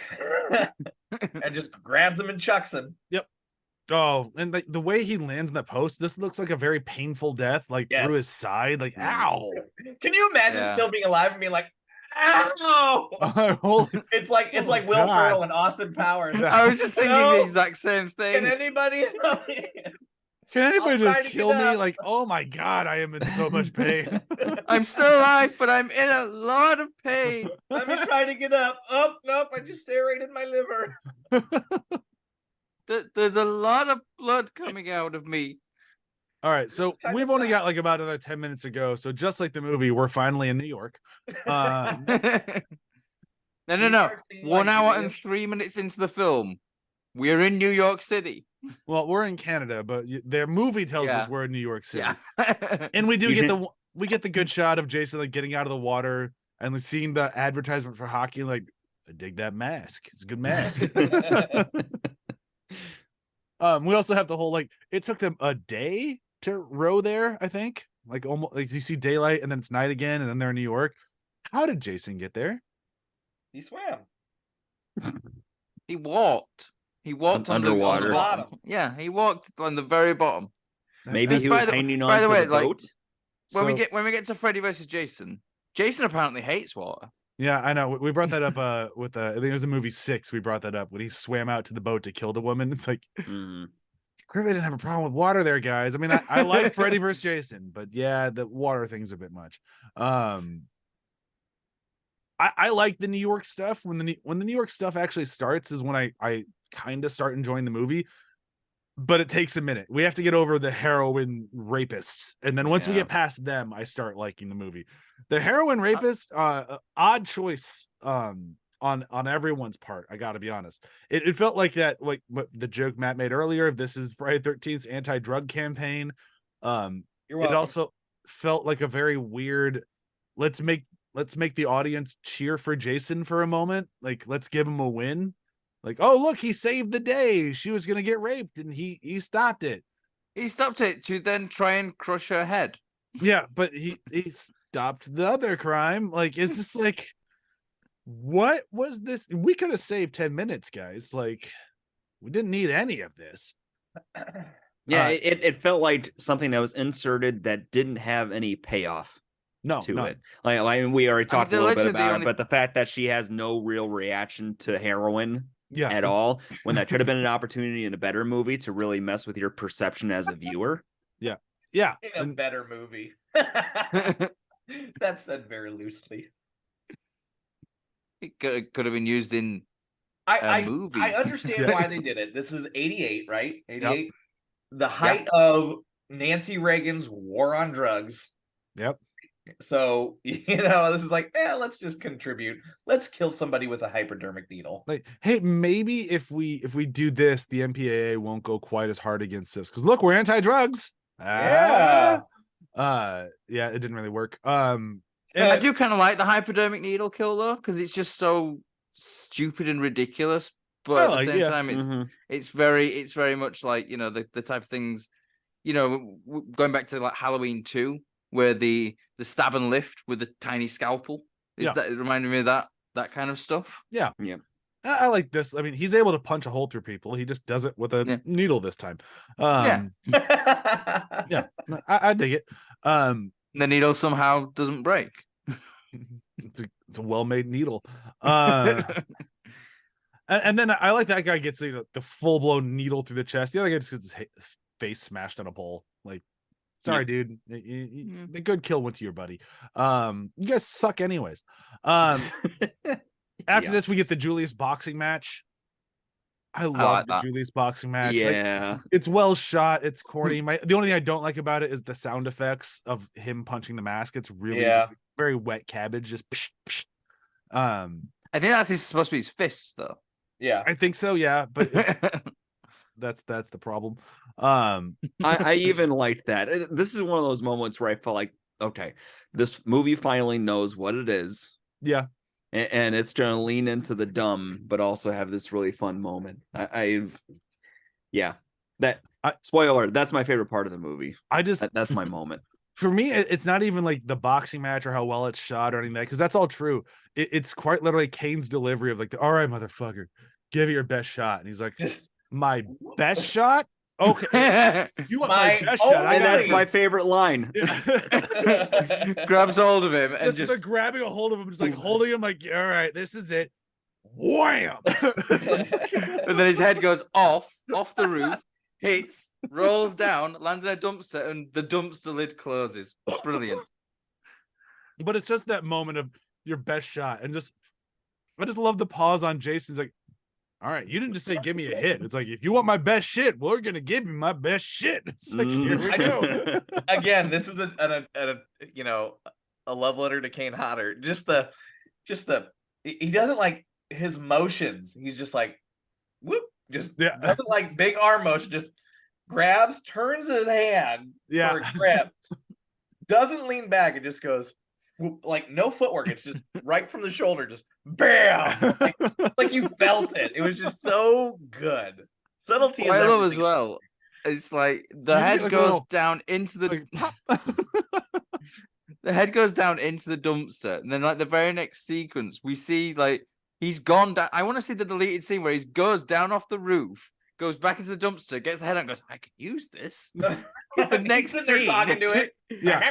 Speaker 4: And just grabs him and chucks him.
Speaker 1: Oh, and like the way he lands in the post, this looks like a very painful death, like
Speaker 4: Yes.
Speaker 1: through his side. Like, ow.
Speaker 4: Can you imagine
Speaker 2: Yeah.
Speaker 4: still being alive and being like, ow?
Speaker 1: Holy,
Speaker 4: It's like
Speaker 1: Oh,
Speaker 4: Will
Speaker 1: God.
Speaker 4: Ferrell and Austin Powers.
Speaker 1: Yeah.
Speaker 2: I was just thinking
Speaker 4: No.
Speaker 2: the exact same
Speaker 4: Can
Speaker 2: thing.
Speaker 4: anybody help me?
Speaker 1: can anybody
Speaker 4: try
Speaker 1: just
Speaker 4: to
Speaker 1: kill
Speaker 4: get
Speaker 1: me?
Speaker 4: up.
Speaker 1: Like, oh my God, I am in so much pain.
Speaker 2: I'm still alive, but I'm in a lot of pain.
Speaker 4: Let me try to get up. Oh, nope, I just serrated my liver.
Speaker 2: There's a lot of blood coming out of me.
Speaker 1: All right, so
Speaker 4: It's kind
Speaker 1: we've
Speaker 4: of
Speaker 1: only
Speaker 4: sad.
Speaker 1: got like about another 10 minutes ago. So just like the movie, we're finally in New York.
Speaker 2: No.
Speaker 4: You start seeing,
Speaker 2: 1
Speaker 4: like,
Speaker 2: hour
Speaker 4: videos-
Speaker 2: and 3 minutes into the film, we're in New York City.
Speaker 1: Well, we're in Canada, but their movie tells
Speaker 2: Yeah.
Speaker 1: us we're in New York City.
Speaker 2: Yeah.
Speaker 1: And we do
Speaker 3: You
Speaker 1: get
Speaker 3: didn't-
Speaker 1: we get the good shot of Jason like getting out of the water and seeing the advertisement for hockey. Like, I dig that mask. It's a good mask. We also have the whole like it took them a day to row there. I think like almost like you see daylight and then it's night again and then they're in New York. How did Jason get there?
Speaker 4: He swam.
Speaker 2: He walked. He walked on the
Speaker 3: Underwater.
Speaker 2: bottom. Yeah, he walked on the very bottom.
Speaker 3: Maybe he
Speaker 2: By
Speaker 3: was
Speaker 2: the-
Speaker 3: hanging
Speaker 2: by
Speaker 3: on
Speaker 2: the
Speaker 3: to
Speaker 2: way,
Speaker 3: the
Speaker 2: like-
Speaker 3: boat.
Speaker 2: When
Speaker 1: So-
Speaker 2: we get to Freddy versus Jason, Jason apparently hates water.
Speaker 1: Yeah, I know. We brought that up with I think it was the movie 6. We brought that up when he swam out to the boat to kill the woman. It's like
Speaker 3: Mhm.
Speaker 1: clearly didn't have a problem with water there, guys. I mean, I like Freddy vs. Jason, but yeah, the water thing's a bit much. I like the New York stuff. When the New York stuff actually starts is when I kind of start enjoying the movie. But it takes a minute. We have to get over the heroin rapists, and then once we
Speaker 2: Yeah.
Speaker 1: get past them, I start liking the movie. The heroin rapist, odd choice on everyone's part. I got to be honest. It felt like that, like what the joke Matt made earlier. This is Friday 13th's anti-drug campaign.
Speaker 4: You're
Speaker 1: It
Speaker 4: welcome.
Speaker 1: also felt like a very weird. Let's make the audience cheer for Jason for a moment. Like, let's give him a win. Like, oh look, he saved the day. She was gonna get raped, and he stopped it.
Speaker 2: He stopped it to then try and crush her head.
Speaker 1: Yeah, but he stopped the other crime. Like, is this like, what was this? We could have saved 10 minutes, guys. Like, we didn't need any of this.
Speaker 3: Yeah,
Speaker 1: Uh,
Speaker 3: it felt like something that was inserted that didn't have any payoff
Speaker 1: No,
Speaker 3: to
Speaker 1: no.
Speaker 3: it. Like we already talked a
Speaker 2: they're
Speaker 3: little bit
Speaker 2: literally the
Speaker 3: about
Speaker 2: only-
Speaker 3: it, but the fact that she has no real reaction to heroin
Speaker 1: Yeah,
Speaker 3: at all, when that could have been an opportunity in a better movie to really mess with your perception as a viewer.
Speaker 1: yeah.
Speaker 4: In a
Speaker 1: And
Speaker 4: better movie. That's said very loosely.
Speaker 2: It could have been used in
Speaker 4: I
Speaker 2: movie.
Speaker 4: I understand
Speaker 1: Yeah.
Speaker 4: why they did it. This is 88, right? 88. The height of Nancy Reagan's war on drugs.
Speaker 1: Yep.
Speaker 4: So, this is like, let's just contribute. Let's kill somebody with a hypodermic needle.
Speaker 1: Like, hey, maybe if we do this, the MPAA won't go quite as hard against us. Because look, we're anti-drugs.
Speaker 4: Yeah.
Speaker 1: Yeah, it didn't really work.
Speaker 2: I do kind of like the hypodermic needle kill though, because it's just so stupid and ridiculous. But
Speaker 1: Well,
Speaker 2: at the same
Speaker 1: yeah.
Speaker 2: time,
Speaker 3: Mhm.
Speaker 2: it's very much like the type of things, going back to like Halloween 2, where the stab and lift with the tiny scalpel is
Speaker 1: Yeah.
Speaker 2: that it reminded me of that kind of stuff.
Speaker 1: I like this. I mean, he's able to punch a hole through people. He just does it with a
Speaker 2: Yeah.
Speaker 1: needle this time.
Speaker 2: Yeah.
Speaker 1: Yeah, I dig it.
Speaker 2: The needle somehow doesn't break.
Speaker 1: It's a well-made needle. And then I like that guy gets the full-blown needle through the chest. The other guy just gets his face smashed on a pole. Like, sorry, dude.
Speaker 2: Yeah.
Speaker 1: The good kill went to your buddy. You guys suck anyways. After
Speaker 3: Yeah.
Speaker 1: this, we get the Julius boxing match. I love
Speaker 2: like
Speaker 1: the
Speaker 2: that.
Speaker 1: Julius boxing match. Like,
Speaker 3: Yeah.
Speaker 1: it's well shot. It's corny. The only thing I don't like about it is the sound effects of him punching the mask. It's really
Speaker 4: Yeah.
Speaker 1: just very wet cabbage. Just psh, psh.
Speaker 2: I think that's supposed to be his fists, though.
Speaker 4: Yeah.
Speaker 1: I think so, yeah, but that's the problem.
Speaker 3: I even liked that. This is one of those moments where I felt like, okay, this movie finally knows what it is.
Speaker 1: Yeah.
Speaker 3: And it's going to lean into the dumb, but also have this really fun moment. Spoiler, that's my favorite part of the movie. That's my moment.
Speaker 1: For me, it's not even like the boxing match or how well it's shot or anything, because that's all true. It's quite literally Kane's delivery of like, all right, motherfucker, give it your best shot. And he's like, my best shot? Okay. You want my best shot?
Speaker 3: And that's my favorite line.
Speaker 2: Grabs hold of him and
Speaker 1: just grabbing a hold of him, just like holding him like, all right, this is it. Wham!
Speaker 2: And then his head goes off the roof, hits, rolls down, lands in a dumpster, and the dumpster lid closes. Brilliant.
Speaker 1: But it's just that moment of your best shot. And I just love the pause on Jason's like, all right, you didn't just say give me a hit. It's like, if you want my best shit, we're gonna give you my best shit. It's like, here we go.
Speaker 4: Again, this is a love letter to Kane Hodder. Just the he doesn't like his motions. He's just like whoop, doesn't like big arm motion, just grabs, turns his hand for a grab, doesn't lean back, and just goes whoop, like no footwork. It's just right from the shoulder, just bam, like you felt it. It was just so good. Subtlety.
Speaker 2: I love as well. It's like the head goes down into the the head goes down into the dumpster, and then like the very next sequence, we see like he's gone down. I want to see the deleted scene where he goes down off the roof, goes back into the dumpster, gets the head out, and goes, I can use this. It's the next scene.
Speaker 4: Talking to it.
Speaker 1: Yeah.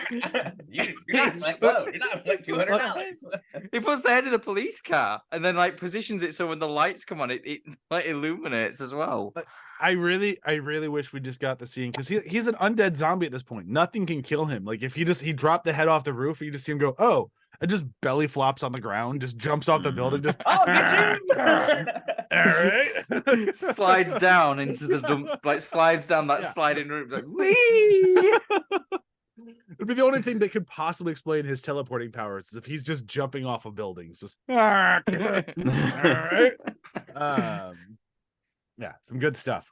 Speaker 4: You're not like, whoa, you're not like $200.
Speaker 2: He puts the head in a police car and then like positions it so when the lights come on, it like illuminates as well.
Speaker 1: I really wish we just got the scene, because he's an undead zombie at this point. Nothing can kill him. Like if he dropped the head off the roof, you just see him go, oh, it just belly flops on the ground, just jumps off the building, just
Speaker 4: oh, get you!
Speaker 1: All right.
Speaker 2: Slides down into the dump, like slides down that sliding room, like wee.
Speaker 1: It'd be the only thing that could possibly explain his teleporting powers is if he's just jumping off of buildings. Just all right. Yeah, some good stuff.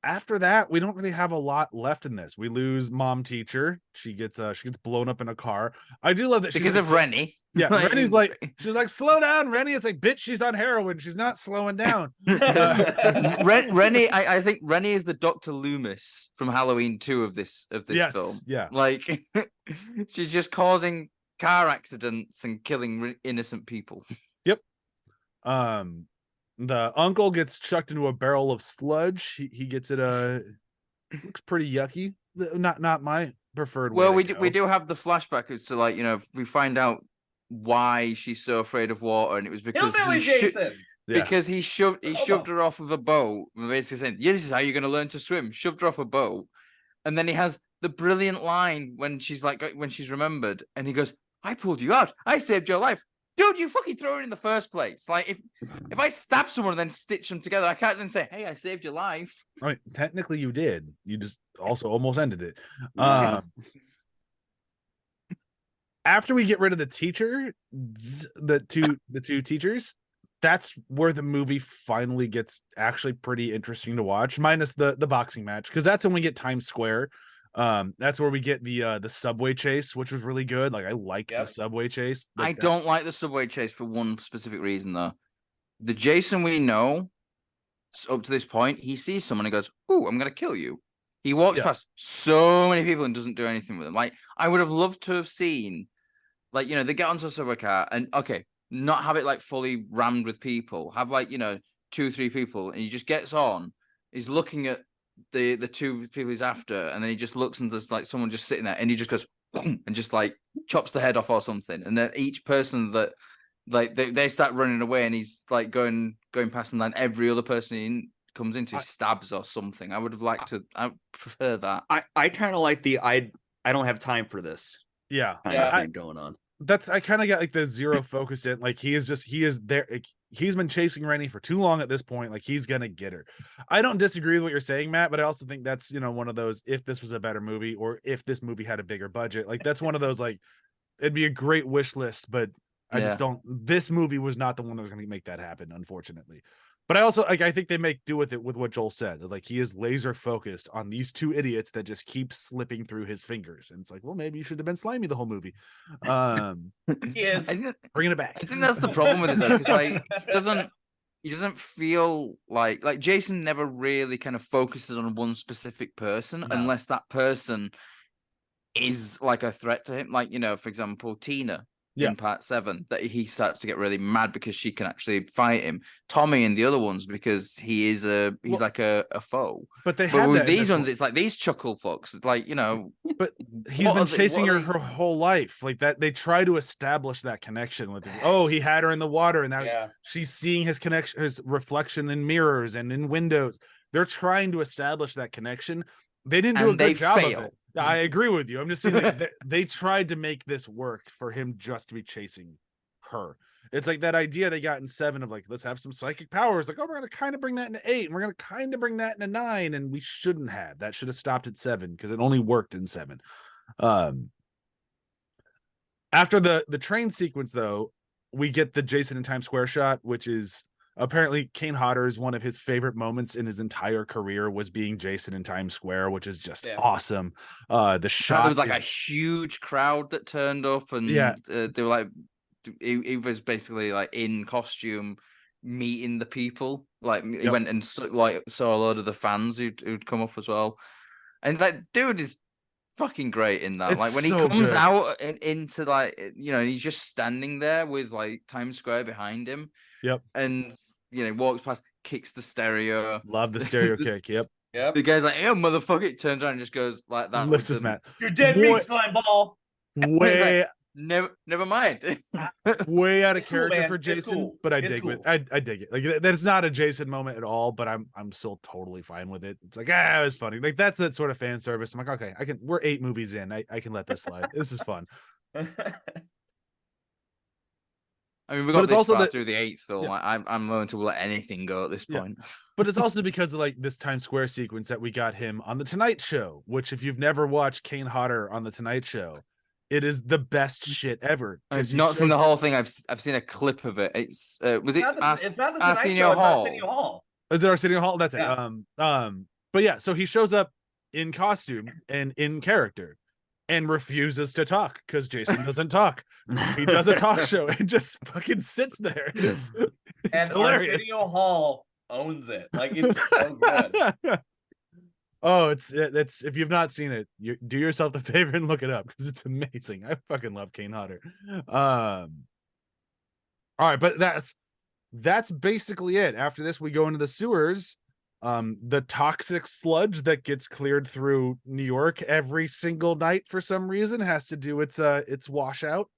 Speaker 1: After that, we don't really have a lot left in this. We lose mom teacher. She gets blown up in a car. I do love that
Speaker 2: because of Rennie.
Speaker 1: Yeah, Rennie's she's like, slow down, Rennie. It's like, bitch, she's on heroin. She's not slowing down.
Speaker 2: Rennie, I think Rennie is the Dr. Loomis from Halloween 2 of this film.
Speaker 1: Yeah,
Speaker 2: like she's just causing car accidents and killing innocent people. Yep.
Speaker 1: The uncle gets chucked into a barrel of sludge. He gets it. Looks pretty yucky. Not my preferred.
Speaker 2: Well,
Speaker 1: way
Speaker 2: we do have the flashback as to like, you know, we find out why she's so afraid of water, and it was because he shoved her off of a boat, basically saying, "Yeah, this is how you're going to learn to swim." Shoved her off a boat, and then he has the brilliant line when she's remembered, and he goes, "I pulled you out. I saved your life." Dude, you fucking throw it in the first place. Like, if I stab someone and then stitch them together, I can't then say, hey, I saved your life.
Speaker 1: Right. Technically, you did. You just also almost ended it. After we get rid of the teacher, the two teachers, that's where the movie finally gets actually pretty interesting to watch, minus the boxing match, because that's when we get Times Square. That's where we get the subway chase, which was really good. Like I like the subway chase.
Speaker 2: I don't like the subway chase for one specific reason though. The Jason we know up to this point, he sees someone and goes, "Ooh, I'm gonna kill you." He walks past so many people and doesn't do anything with them. Like I would have loved to have seen, like, you know, they get onto a subway car and not have it like fully rammed with people. Have like, you know, 2-3 people, and he just gets on. He's looking at the two people he's after, and then he just looks and there's like someone just sitting there, and he just goes and just like chops the head off or something, and then each person that like they start running away, and he's like going past, and then every other person he comes into stabs or something. I would have liked to. I prefer that.
Speaker 3: I kind of like the I don't have time for this.
Speaker 1: Yeah,
Speaker 3: kind of thing going on.
Speaker 1: That's I kind of got like the zero focus in. Like he is there. He's been chasing Rennie for too long at this point. Like he's gonna get her. I don't disagree with what you're saying, Matt, but I also think that's, you know, one of those, if this was a better movie or if this movie had a bigger budget, like that's one of those, like, it'd be a great wish list, but I
Speaker 2: Yeah.
Speaker 1: just don't. This movie was not the one that was going to make that happen, unfortunately. But I also I think they make do with it with what Joel said. Like he is laser focused on these two idiots that just keep slipping through his fingers, and it's like, well, maybe you should have been slimy the whole movie.
Speaker 4: Yes.
Speaker 1: Bringing it back.
Speaker 2: I think that's the problem with it though, because like he doesn't feel like Jason never really kind of focuses on one specific person
Speaker 4: No.
Speaker 2: unless that person is like a threat to him. Like, for example, Tina in part 7, that he starts to get really mad because she can actually fight him. Tommy and the other ones because he's like a foe.
Speaker 1: But they
Speaker 2: But
Speaker 1: have
Speaker 2: with
Speaker 1: that in
Speaker 2: these
Speaker 1: this
Speaker 2: ones,
Speaker 1: one.
Speaker 2: it's like these chuckle fucks. It's like,
Speaker 1: But he's
Speaker 2: What
Speaker 1: been
Speaker 2: are they-
Speaker 1: chasing
Speaker 2: what
Speaker 1: her
Speaker 2: are they-
Speaker 1: her whole life. Like that, they try to establish that connection with him. Oh, he had her in the water, and now
Speaker 4: Yeah.
Speaker 1: she's seeing his connection, his reflection in mirrors and in windows. They're trying to establish that connection. They didn't do
Speaker 2: And
Speaker 1: a
Speaker 2: they
Speaker 1: good job
Speaker 2: fail.
Speaker 1: of it. I agree with you. I'm just saying like, they tried to make this work for him just to be chasing her. It's like that idea they got in 7 of like, let's have some psychic powers. Like, oh, we're gonna kind of bring that into 8, and we're gonna kind of bring that into 9, and we shouldn't have. That should have stopped at 7 because it only worked in 7. After the train sequence, though, we get the Jason in Times Square shot, which is apparently Kane Hodder's one of his favorite moments in his entire career was being Jason in Times Square, which is just awesome. The shot
Speaker 2: there was like a huge crowd that turned up, and they were like, he was basically like in costume meeting the people. Like he went and saw a load of the fans who'd come up as well, and like dude is fucking great in that.
Speaker 1: It's
Speaker 2: like when
Speaker 1: so
Speaker 2: he comes
Speaker 1: good.
Speaker 2: out into like he's just standing there with like Times Square behind him.
Speaker 1: Yep.
Speaker 2: And walks past, kicks the stereo.
Speaker 1: Love the stereo kick. Yep.
Speaker 4: Yep.
Speaker 2: The guy's like, "Yeah, motherfucker!" It turns around and just goes like that.
Speaker 1: Lifts
Speaker 2: with
Speaker 1: his mat.
Speaker 4: You're dead
Speaker 1: Boy-
Speaker 4: meat, slime ball.
Speaker 1: Way
Speaker 2: Never mind.
Speaker 1: way out of
Speaker 4: It's cool,
Speaker 1: character
Speaker 4: man.
Speaker 1: for
Speaker 4: It's
Speaker 1: Jason,
Speaker 4: cool.
Speaker 1: but I
Speaker 4: It's
Speaker 1: dig it.
Speaker 4: cool.
Speaker 1: I dig it. Like that's not a Jason moment at all, but I'm still totally fine with it. It's like, it was funny. Like that's that sort of fan service. I'm like, okay, we're 8 movies in. I can let this slide. This is fun.
Speaker 2: I mean, we
Speaker 1: But
Speaker 2: got
Speaker 1: it's
Speaker 2: this
Speaker 1: also
Speaker 2: far
Speaker 1: that-
Speaker 2: through the 8th film. I'm willing to let anything go at this
Speaker 1: Yeah.
Speaker 2: point.
Speaker 1: But it's also because of like this Times Square sequence that we got him on the Tonight Show, which if you've never watched Kane Hodder on the Tonight Show, it is the best shit ever. 'Cause
Speaker 2: I've
Speaker 1: he
Speaker 2: not seen
Speaker 1: shows-
Speaker 2: the whole thing. I've seen a clip of it. It's was it?
Speaker 4: It's not the Tonight
Speaker 2: Arsenio
Speaker 4: Show, it's
Speaker 2: Hall.
Speaker 4: Arsenio Hall.
Speaker 1: Is it Arsenio Hall? That's
Speaker 4: Yeah.
Speaker 1: it. But yeah, so he shows up in costume and in character and refuses to talk because Jason doesn't talk. He does a talk show and just fucking sits there. It's
Speaker 4: And
Speaker 1: hilarious.
Speaker 4: Arsenio Hall owns it. Like it's so good.
Speaker 1: Oh, it's if you've not seen it, you do yourself the favor and look it up because it's amazing. I fucking love Kane Hodder. All right, but that's basically it. After this, we go into the sewers. The toxic sludge that gets cleared through New York every single night for some reason has to do its washout.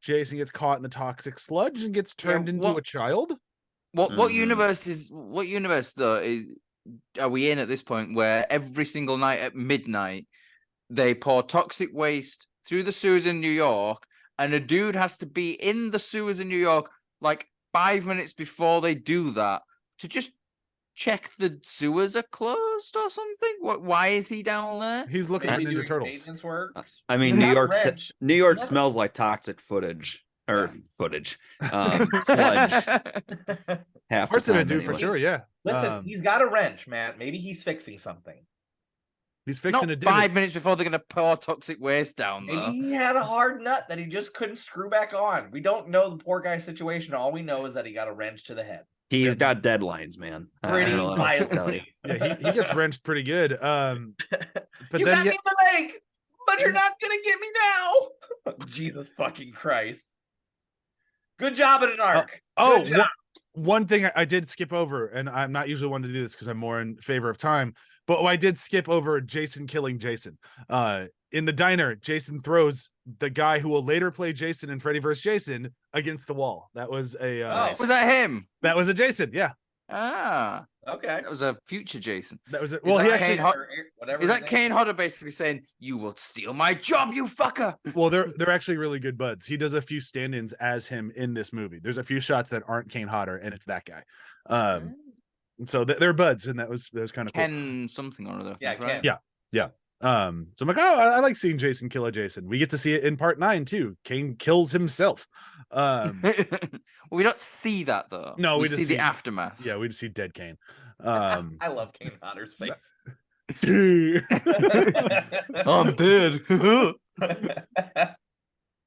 Speaker 1: Jason gets caught in the toxic sludge and gets turned into a child.
Speaker 2: What universe though are we in at this point where every single night at midnight they pour toxic waste through the sewers in New York, and a dude has to be in the sewers in New York like 5 minutes before they do that to just check the sewers are closed or something? Why is he down there?
Speaker 1: He's looking for
Speaker 4: Maybe
Speaker 1: Ninja
Speaker 4: doing
Speaker 1: Turtles.
Speaker 4: maintenance work.
Speaker 3: I mean,
Speaker 4: He's
Speaker 3: New
Speaker 4: got a
Speaker 3: York,
Speaker 4: wrench.
Speaker 3: New York
Speaker 4: Never-
Speaker 3: smells like toxic sludge. Sludge. Half
Speaker 1: Parts
Speaker 3: the
Speaker 1: of it
Speaker 3: time
Speaker 1: do for
Speaker 3: anyway.
Speaker 1: sure, yeah.
Speaker 4: Listen, he's got a wrench, Matt. Maybe he's fixing something.
Speaker 1: He's fixing
Speaker 2: Not
Speaker 1: a divot.
Speaker 2: 5 minutes before they're gonna pour toxic waste down there.
Speaker 4: Maybe he had a hard nut that he just couldn't screw back on. We don't know the poor guy's situation. All we know is that he got a wrench to the head.
Speaker 3: He's got deadlines, man. I
Speaker 4: Pretty
Speaker 3: don't know what else to tell you.
Speaker 4: violently.
Speaker 1: Yeah, he gets wrenched pretty good. But
Speaker 4: You
Speaker 1: then
Speaker 4: got me in the leg, but you're not gonna get me now. Jesus fucking Christ. Good job at an arc.
Speaker 1: Oh,
Speaker 4: Good job.
Speaker 1: one thing I did skip over, and I'm not usually one to do this because I'm more in favor of time, but I did skip over Jason killing Jason. In the diner, Jason throws the guy who will later play Jason in Freddy vs. Jason against the wall. That was a
Speaker 2: Was that him?
Speaker 1: that was a Jason. Yeah,
Speaker 4: Okay.
Speaker 2: That was a future Jason.
Speaker 1: that was it.
Speaker 2: Is
Speaker 1: Well, he
Speaker 2: that
Speaker 1: actually
Speaker 2: Kane Hod-
Speaker 4: Whatever
Speaker 2: Is
Speaker 4: his
Speaker 2: that
Speaker 4: name
Speaker 2: Kane Hodder basically saying, "You will steal my job, you fucker"?
Speaker 1: well, they're actually really good buds. He does a few stand-ins as him in this movie. There's a few shots that aren't Kane Hodder, and it's that guy. So they're buds, and that was kind of cool.
Speaker 2: Ken something or other. I
Speaker 4: Yeah,
Speaker 2: think, right?
Speaker 4: Ken.
Speaker 1: Yeah. So I'm like, oh, I like seeing Jason kill a Jason. We get to see it in part 9 too. Kane kills himself.
Speaker 2: Well, we don't see that though.
Speaker 1: No,
Speaker 2: we
Speaker 1: just
Speaker 2: see the aftermath.
Speaker 1: Yeah, we just see dead Kane.
Speaker 4: I love Kane Hodder's face.
Speaker 2: I'm dead.
Speaker 1: I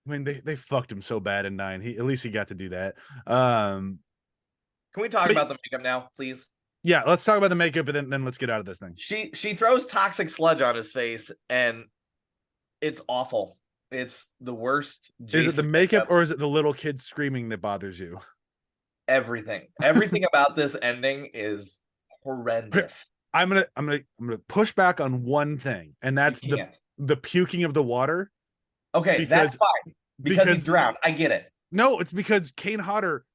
Speaker 1: mean, they fucked him so bad in 9. At least he got to do that.
Speaker 4: Can we talk about the makeup now, please?
Speaker 1: Yeah, let's talk about the makeup and then let's get out of this thing.
Speaker 4: She throws toxic sludge on his face, and it's awful. It's the worst.
Speaker 1: Is it the makeup or is it the little kid screaming that bothers you?
Speaker 4: Everything about this ending is horrendous.
Speaker 1: I'm gonna push back on one thing, and that's the puking of the water.
Speaker 4: Okay, that's fine. Because he's drowned. I get it.
Speaker 1: No, it's because Kane Hodder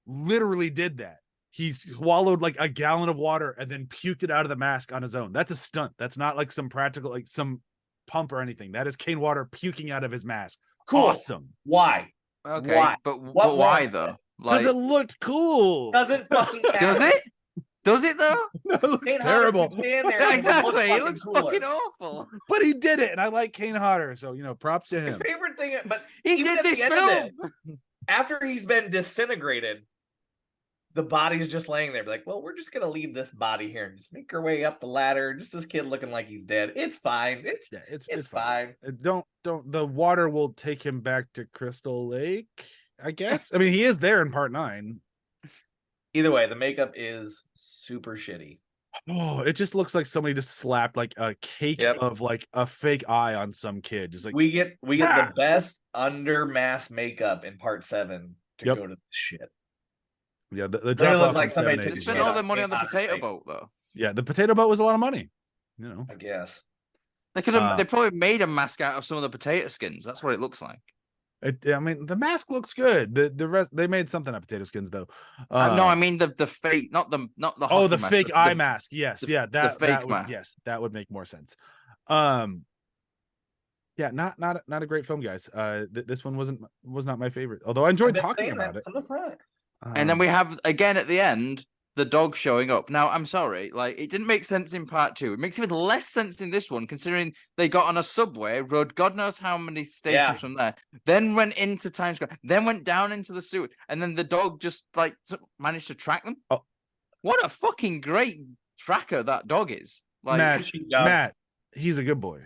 Speaker 1: literally did that. He swallowed like a gallon of water and then puked it out of the mask on his own. That's a stunt. That's not like some practical, like some pump or anything. That is Kane Hodder puking out of his mask.
Speaker 4: Cool.
Speaker 1: Awesome.
Speaker 4: Why?
Speaker 2: Okay,
Speaker 4: why?
Speaker 2: but why though?
Speaker 1: Because it looked cool.
Speaker 4: Doesn't fucking matter.
Speaker 2: Does it? Does it though?
Speaker 1: No, it looks terrible.
Speaker 2: Exactly. It looks fucking awful.
Speaker 1: But he did it, and I like Kane Hodder, so props to him.
Speaker 4: My favorite thing, but
Speaker 2: he did this film.
Speaker 4: After he's been disintegrated, the body's just laying there. Like, well, we're just gonna leave this body here and just make our way up the ladder. Just this kid looking like he's dead. It's fine. It's fine.
Speaker 1: Don't. The water will take him back to Crystal Lake, I guess. I mean, he is there in part 9.
Speaker 4: Either way, the makeup is super shitty.
Speaker 1: Oh, it just looks like somebody just slapped like a cake of like a fake eye on some kid. Just like
Speaker 4: we get the best under mask makeup in part 7 to go to the shit.
Speaker 1: Yeah, the drop off
Speaker 4: like somebody
Speaker 2: They spent all their money on the potato boat though.
Speaker 1: Yeah, the potato boat was a lot of money.
Speaker 4: I guess
Speaker 2: they could have. They probably made a mask out of some of the potato skins. That's what it looks like.
Speaker 1: I mean, the mask looks good. The rest, they made something out of potato skins though.
Speaker 2: No, I mean the fake, not the
Speaker 1: oh, the
Speaker 2: mask,
Speaker 1: fake eye mask. Yes, that
Speaker 2: fake
Speaker 1: would,
Speaker 2: mask.
Speaker 1: yes, that would make more sense. Yeah, not a great film, guys. This one was not my favorite. Although I enjoyed talking about it.
Speaker 4: From the front.
Speaker 2: And then we have again at the end the dog showing up. Now, I'm sorry, like it didn't make sense in part 2. It makes even less sense in this one, considering they got on a subway, rode God knows how many stations from there, then went into Times Square, then went down into the sewer, and then the dog just like managed to track them. Oh, what a fucking great tracker that dog is! Like
Speaker 1: Matt, he's a good boy.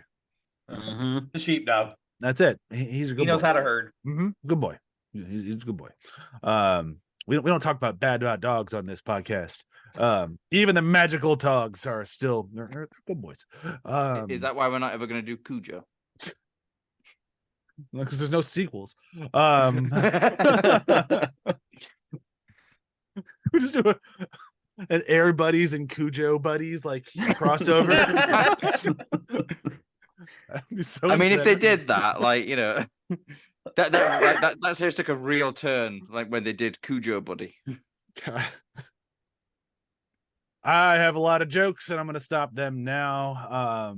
Speaker 4: The sheepdog.
Speaker 1: That's it. He's a good boy.
Speaker 4: He knows how to herd.
Speaker 1: Good boy. He's a good boy. We don't talk about bad dogs on this podcast. Even the magical dogs are still they're good boys.
Speaker 2: Is that why we're not ever going to do Cujo?
Speaker 1: Because there's no sequels. We just do an Air Buddies and Cujo Buddies like crossover. So
Speaker 2: I mean, if they did that, like that seems like a real turn, like when they did Cujo Buddy.
Speaker 1: God. I have a lot of jokes, and I'm going to stop them now.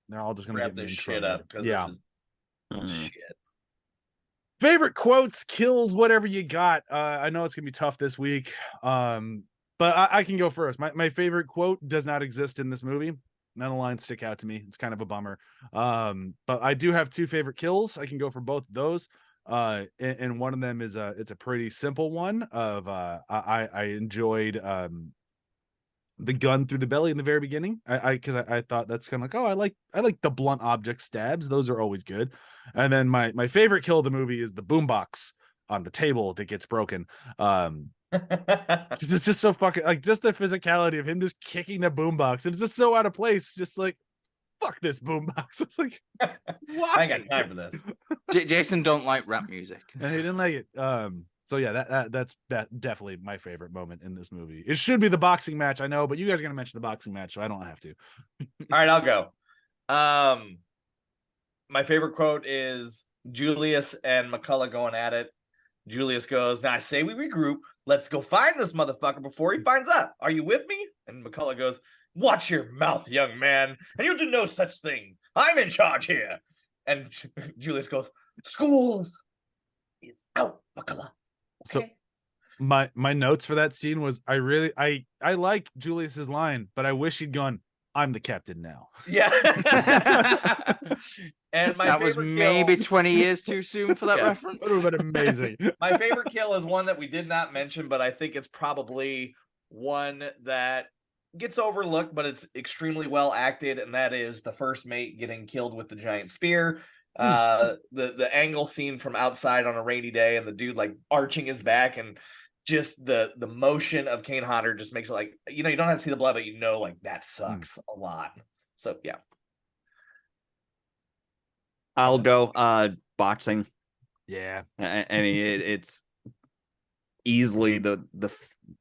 Speaker 1: They're all just going to get me in
Speaker 4: shit up.
Speaker 1: Yeah.
Speaker 4: This is shit.
Speaker 1: Favorite quotes, kills, whatever you got. I know it's going to be tough this week, but I can go first. My favorite quote does not exist in this movie. None of the lines stick out to me. It's kind of a bummer. But I do have 2 favorite kills. I can go for both of those. And one of them is it's a pretty simple one of I enjoyed the gun through the belly in the very beginning. Because I thought that's kind of like, oh, I like the blunt object stabs. Those are always good. And then my favorite kill of the movie is the boombox on the table that gets broken. Because it's just so fucking like just the physicality of him just kicking the boombox, and it's just so out of place. Just like fuck this boombox. It's like why?
Speaker 4: I ain't got time for this.
Speaker 2: Jason don't like rap music.
Speaker 1: And he didn't like it. So yeah, that's definitely my favorite moment in this movie. It should be the boxing match, I know, but you guys are gonna mention the boxing match, so I don't have to.
Speaker 4: All right, I'll go. My favorite quote is Julius and McCullough going at it. Julius goes, "Now I say we regroup. Let's go find this motherfucker before he finds out. Are you with me?" And McCullough goes, "Watch your mouth, young man, and you'll do no such thing. I'm in charge here." And Julius goes, "Schools is out, McCullough."
Speaker 1: So my notes for that scene was I like Julius's line, but I wish he'd gone, I'm the captain now.
Speaker 4: Yeah. And my
Speaker 2: That was
Speaker 4: favorite
Speaker 2: maybe
Speaker 4: kill,
Speaker 2: 20 years too soon for that
Speaker 1: Yeah,
Speaker 2: reference.
Speaker 1: That would have been amazing.
Speaker 4: my favorite kill is one that we did not mention, but I think it's probably one that gets overlooked, but it's extremely well acted, and that is the first mate getting killed with the giant spear. The angle scene from outside on a rainy day, and the dude like arching his back, and just the motion of Kane Hodder just makes it like, you don't have to see the blood, but like that sucks a lot. So yeah.
Speaker 3: I'll go boxing.
Speaker 1: Yeah.
Speaker 3: I mean, it's easily the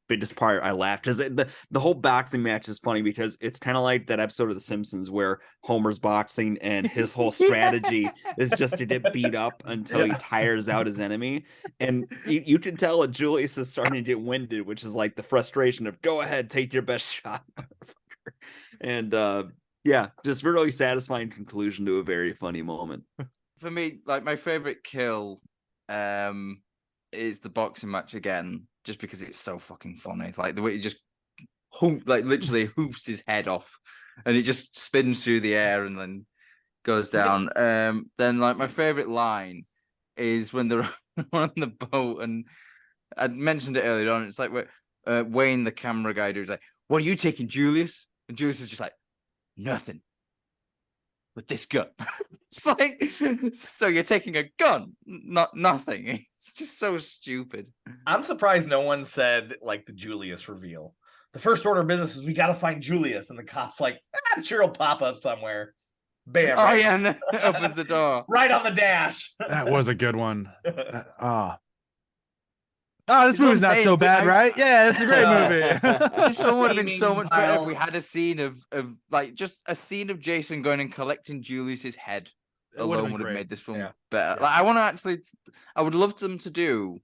Speaker 3: biggest part. I laughed because the whole boxing match is funny because it's kind of like that episode of The Simpsons where Homer's boxing and his whole strategy is just to get beat up until he tires out his enemy. And you can tell that Julius is starting to get winded, which is like the frustration of go ahead, take your best shot. And yeah, just really satisfying conclusion to a very funny moment.
Speaker 2: For me, like my favorite kill is the boxing match again, just because it's so fucking funny. Like the way he just literally hoops his head off and it just spins through the air and then goes down. Then like my favorite line is when they're on the boat, and I mentioned it earlier on. It's like Wayne, the camera guy, who's like, "What are you taking, Julius?" And Julius is just like, "Nothing. With this gun." It's like, so you're taking a gun, not nothing. It's just so stupid.
Speaker 4: I'm surprised no one said like the Julius reveal. The first order of business is we got to find Julius, and the cop's like, I'm sure he'll pop up somewhere. Bam!
Speaker 2: Oh
Speaker 4: right,
Speaker 2: yeah, and then opens the door.
Speaker 4: right on the dash.
Speaker 1: That was a good one. This
Speaker 2: That's what
Speaker 1: movie's
Speaker 2: I'm
Speaker 1: not
Speaker 2: saying.
Speaker 1: so bad, right? Yeah, it's a great movie.
Speaker 2: This film would have been so much better if
Speaker 4: Pile.
Speaker 2: we had a scene of like just a scene of Jason going and collecting Julius's head.
Speaker 1: It would've
Speaker 2: Alone
Speaker 1: been
Speaker 2: would have
Speaker 1: great.
Speaker 2: made this film
Speaker 4: Yeah.
Speaker 2: better.
Speaker 1: Yeah.
Speaker 2: Like I want to actually, I would love them to do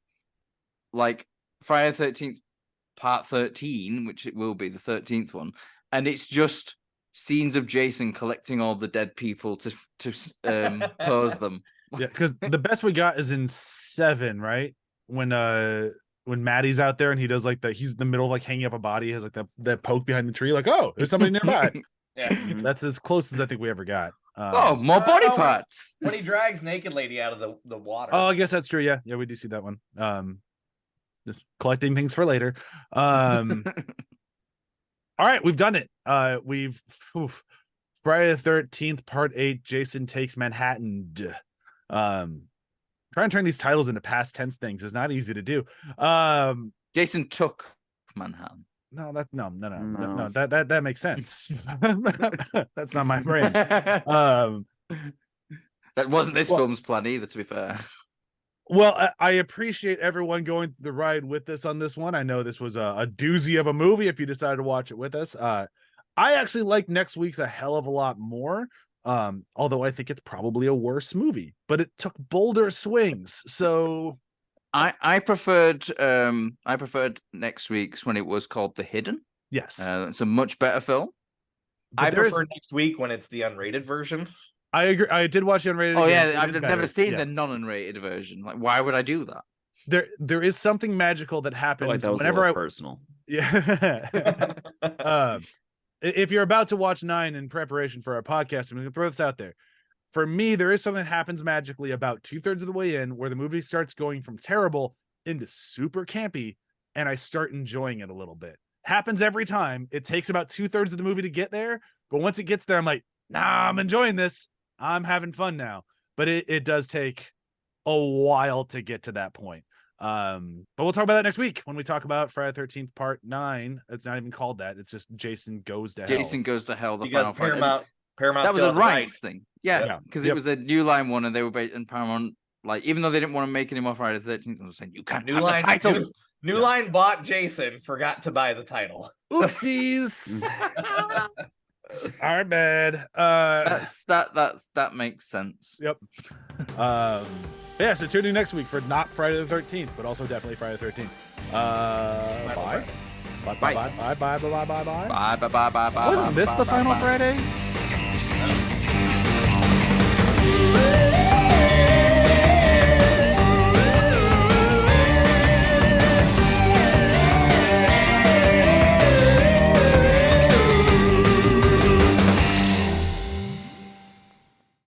Speaker 2: like Friday the 13th Part 13, which it will be the 13th one, and it's just scenes of Jason collecting all the dead people to pose them.
Speaker 1: Yeah, because the best we got is in 7, right? When Maddie's out there and he does like he's in the middle of like hanging up a body, he has like that poke behind the tree, like, oh, there's somebody nearby.
Speaker 4: Yeah.
Speaker 1: That's as close as I think we ever got.
Speaker 2: Oh, more body
Speaker 4: Oh,
Speaker 2: parts.
Speaker 4: When he drags naked lady out of the water.
Speaker 1: Oh, I guess that's true. Yeah, we do see that one. Just collecting things for later. All right, we've done it. Friday the 13th, Part 8. Jason Takes Manhattan. Trying to turn these titles into past tense things is not easy to do.
Speaker 2: Jason took Manhattan.
Speaker 1: No, that makes sense. That's not my brain.
Speaker 2: That wasn't this film's plan either, to be fair.
Speaker 1: Well, I appreciate everyone going through the ride with us on this one. I know this was a doozy of a movie if you decided to watch it with us. I actually like next week's a hell of a lot more. Although I think it's probably a worse movie, but it took bolder swings. So
Speaker 2: I preferred next week's when it was called The Hidden.
Speaker 1: yes,
Speaker 2: It's a much better film.
Speaker 4: I
Speaker 1: there is-
Speaker 4: prefer next week when it's the unrated version.
Speaker 1: I agree. I did watch the unrated.
Speaker 2: Oh
Speaker 1: again.
Speaker 2: yeah,
Speaker 1: It is
Speaker 2: I've
Speaker 1: better.
Speaker 2: never seen
Speaker 1: Yeah.
Speaker 2: the non-unrated version. Like, why would I do that?
Speaker 1: There is something magical that
Speaker 3: I feel
Speaker 1: happens
Speaker 3: like that was
Speaker 1: whenever
Speaker 3: a little personal.
Speaker 1: Yeah. If you're about to watch 9 in preparation for our podcast, I'm going to throw this out there. For me, there is something that happens magically about 2/3 of the way in where the movie starts going from terrible into super campy, and I start enjoying it a little bit. Happens every time. It takes about 2/3 of the movie to get there, but once it gets there, I'm like, nah, I'm enjoying this. I'm having fun now. But it does take a while to get to that point. But we'll talk about that next week when we talk about Friday the 13th Part 9. It's not even called that. It's just Jason Goes to Hell.
Speaker 2: Jason Goes to Hell. The
Speaker 4: Because
Speaker 2: final fight.
Speaker 4: Paramount
Speaker 2: That was
Speaker 4: still
Speaker 2: a
Speaker 4: has the rights.
Speaker 2: rights thing. Yeah,
Speaker 1: Yeah.
Speaker 2: because
Speaker 1: Yep.
Speaker 2: it was a New Line one, and they were based in Paramount. Like, even though they didn't want to make any more Friday the 13th, I was saying you can't
Speaker 4: New
Speaker 2: have
Speaker 4: Line
Speaker 2: the title.
Speaker 4: New
Speaker 1: Yeah.
Speaker 4: Line bought Jason, forgot to buy the title.
Speaker 1: Oopsies. Our bad.
Speaker 2: That makes sense.
Speaker 1: Yep. Yeah, so tune in next week for not Friday the 13th, but also definitely Friday the 13th. Bye. Bye. Bye. Bye. Bye. Bye. Bye. Bye. Bye. Bye.
Speaker 2: Bye bye bye bye bye.
Speaker 1: Wasn't this the final Friday?
Speaker 4: Hey!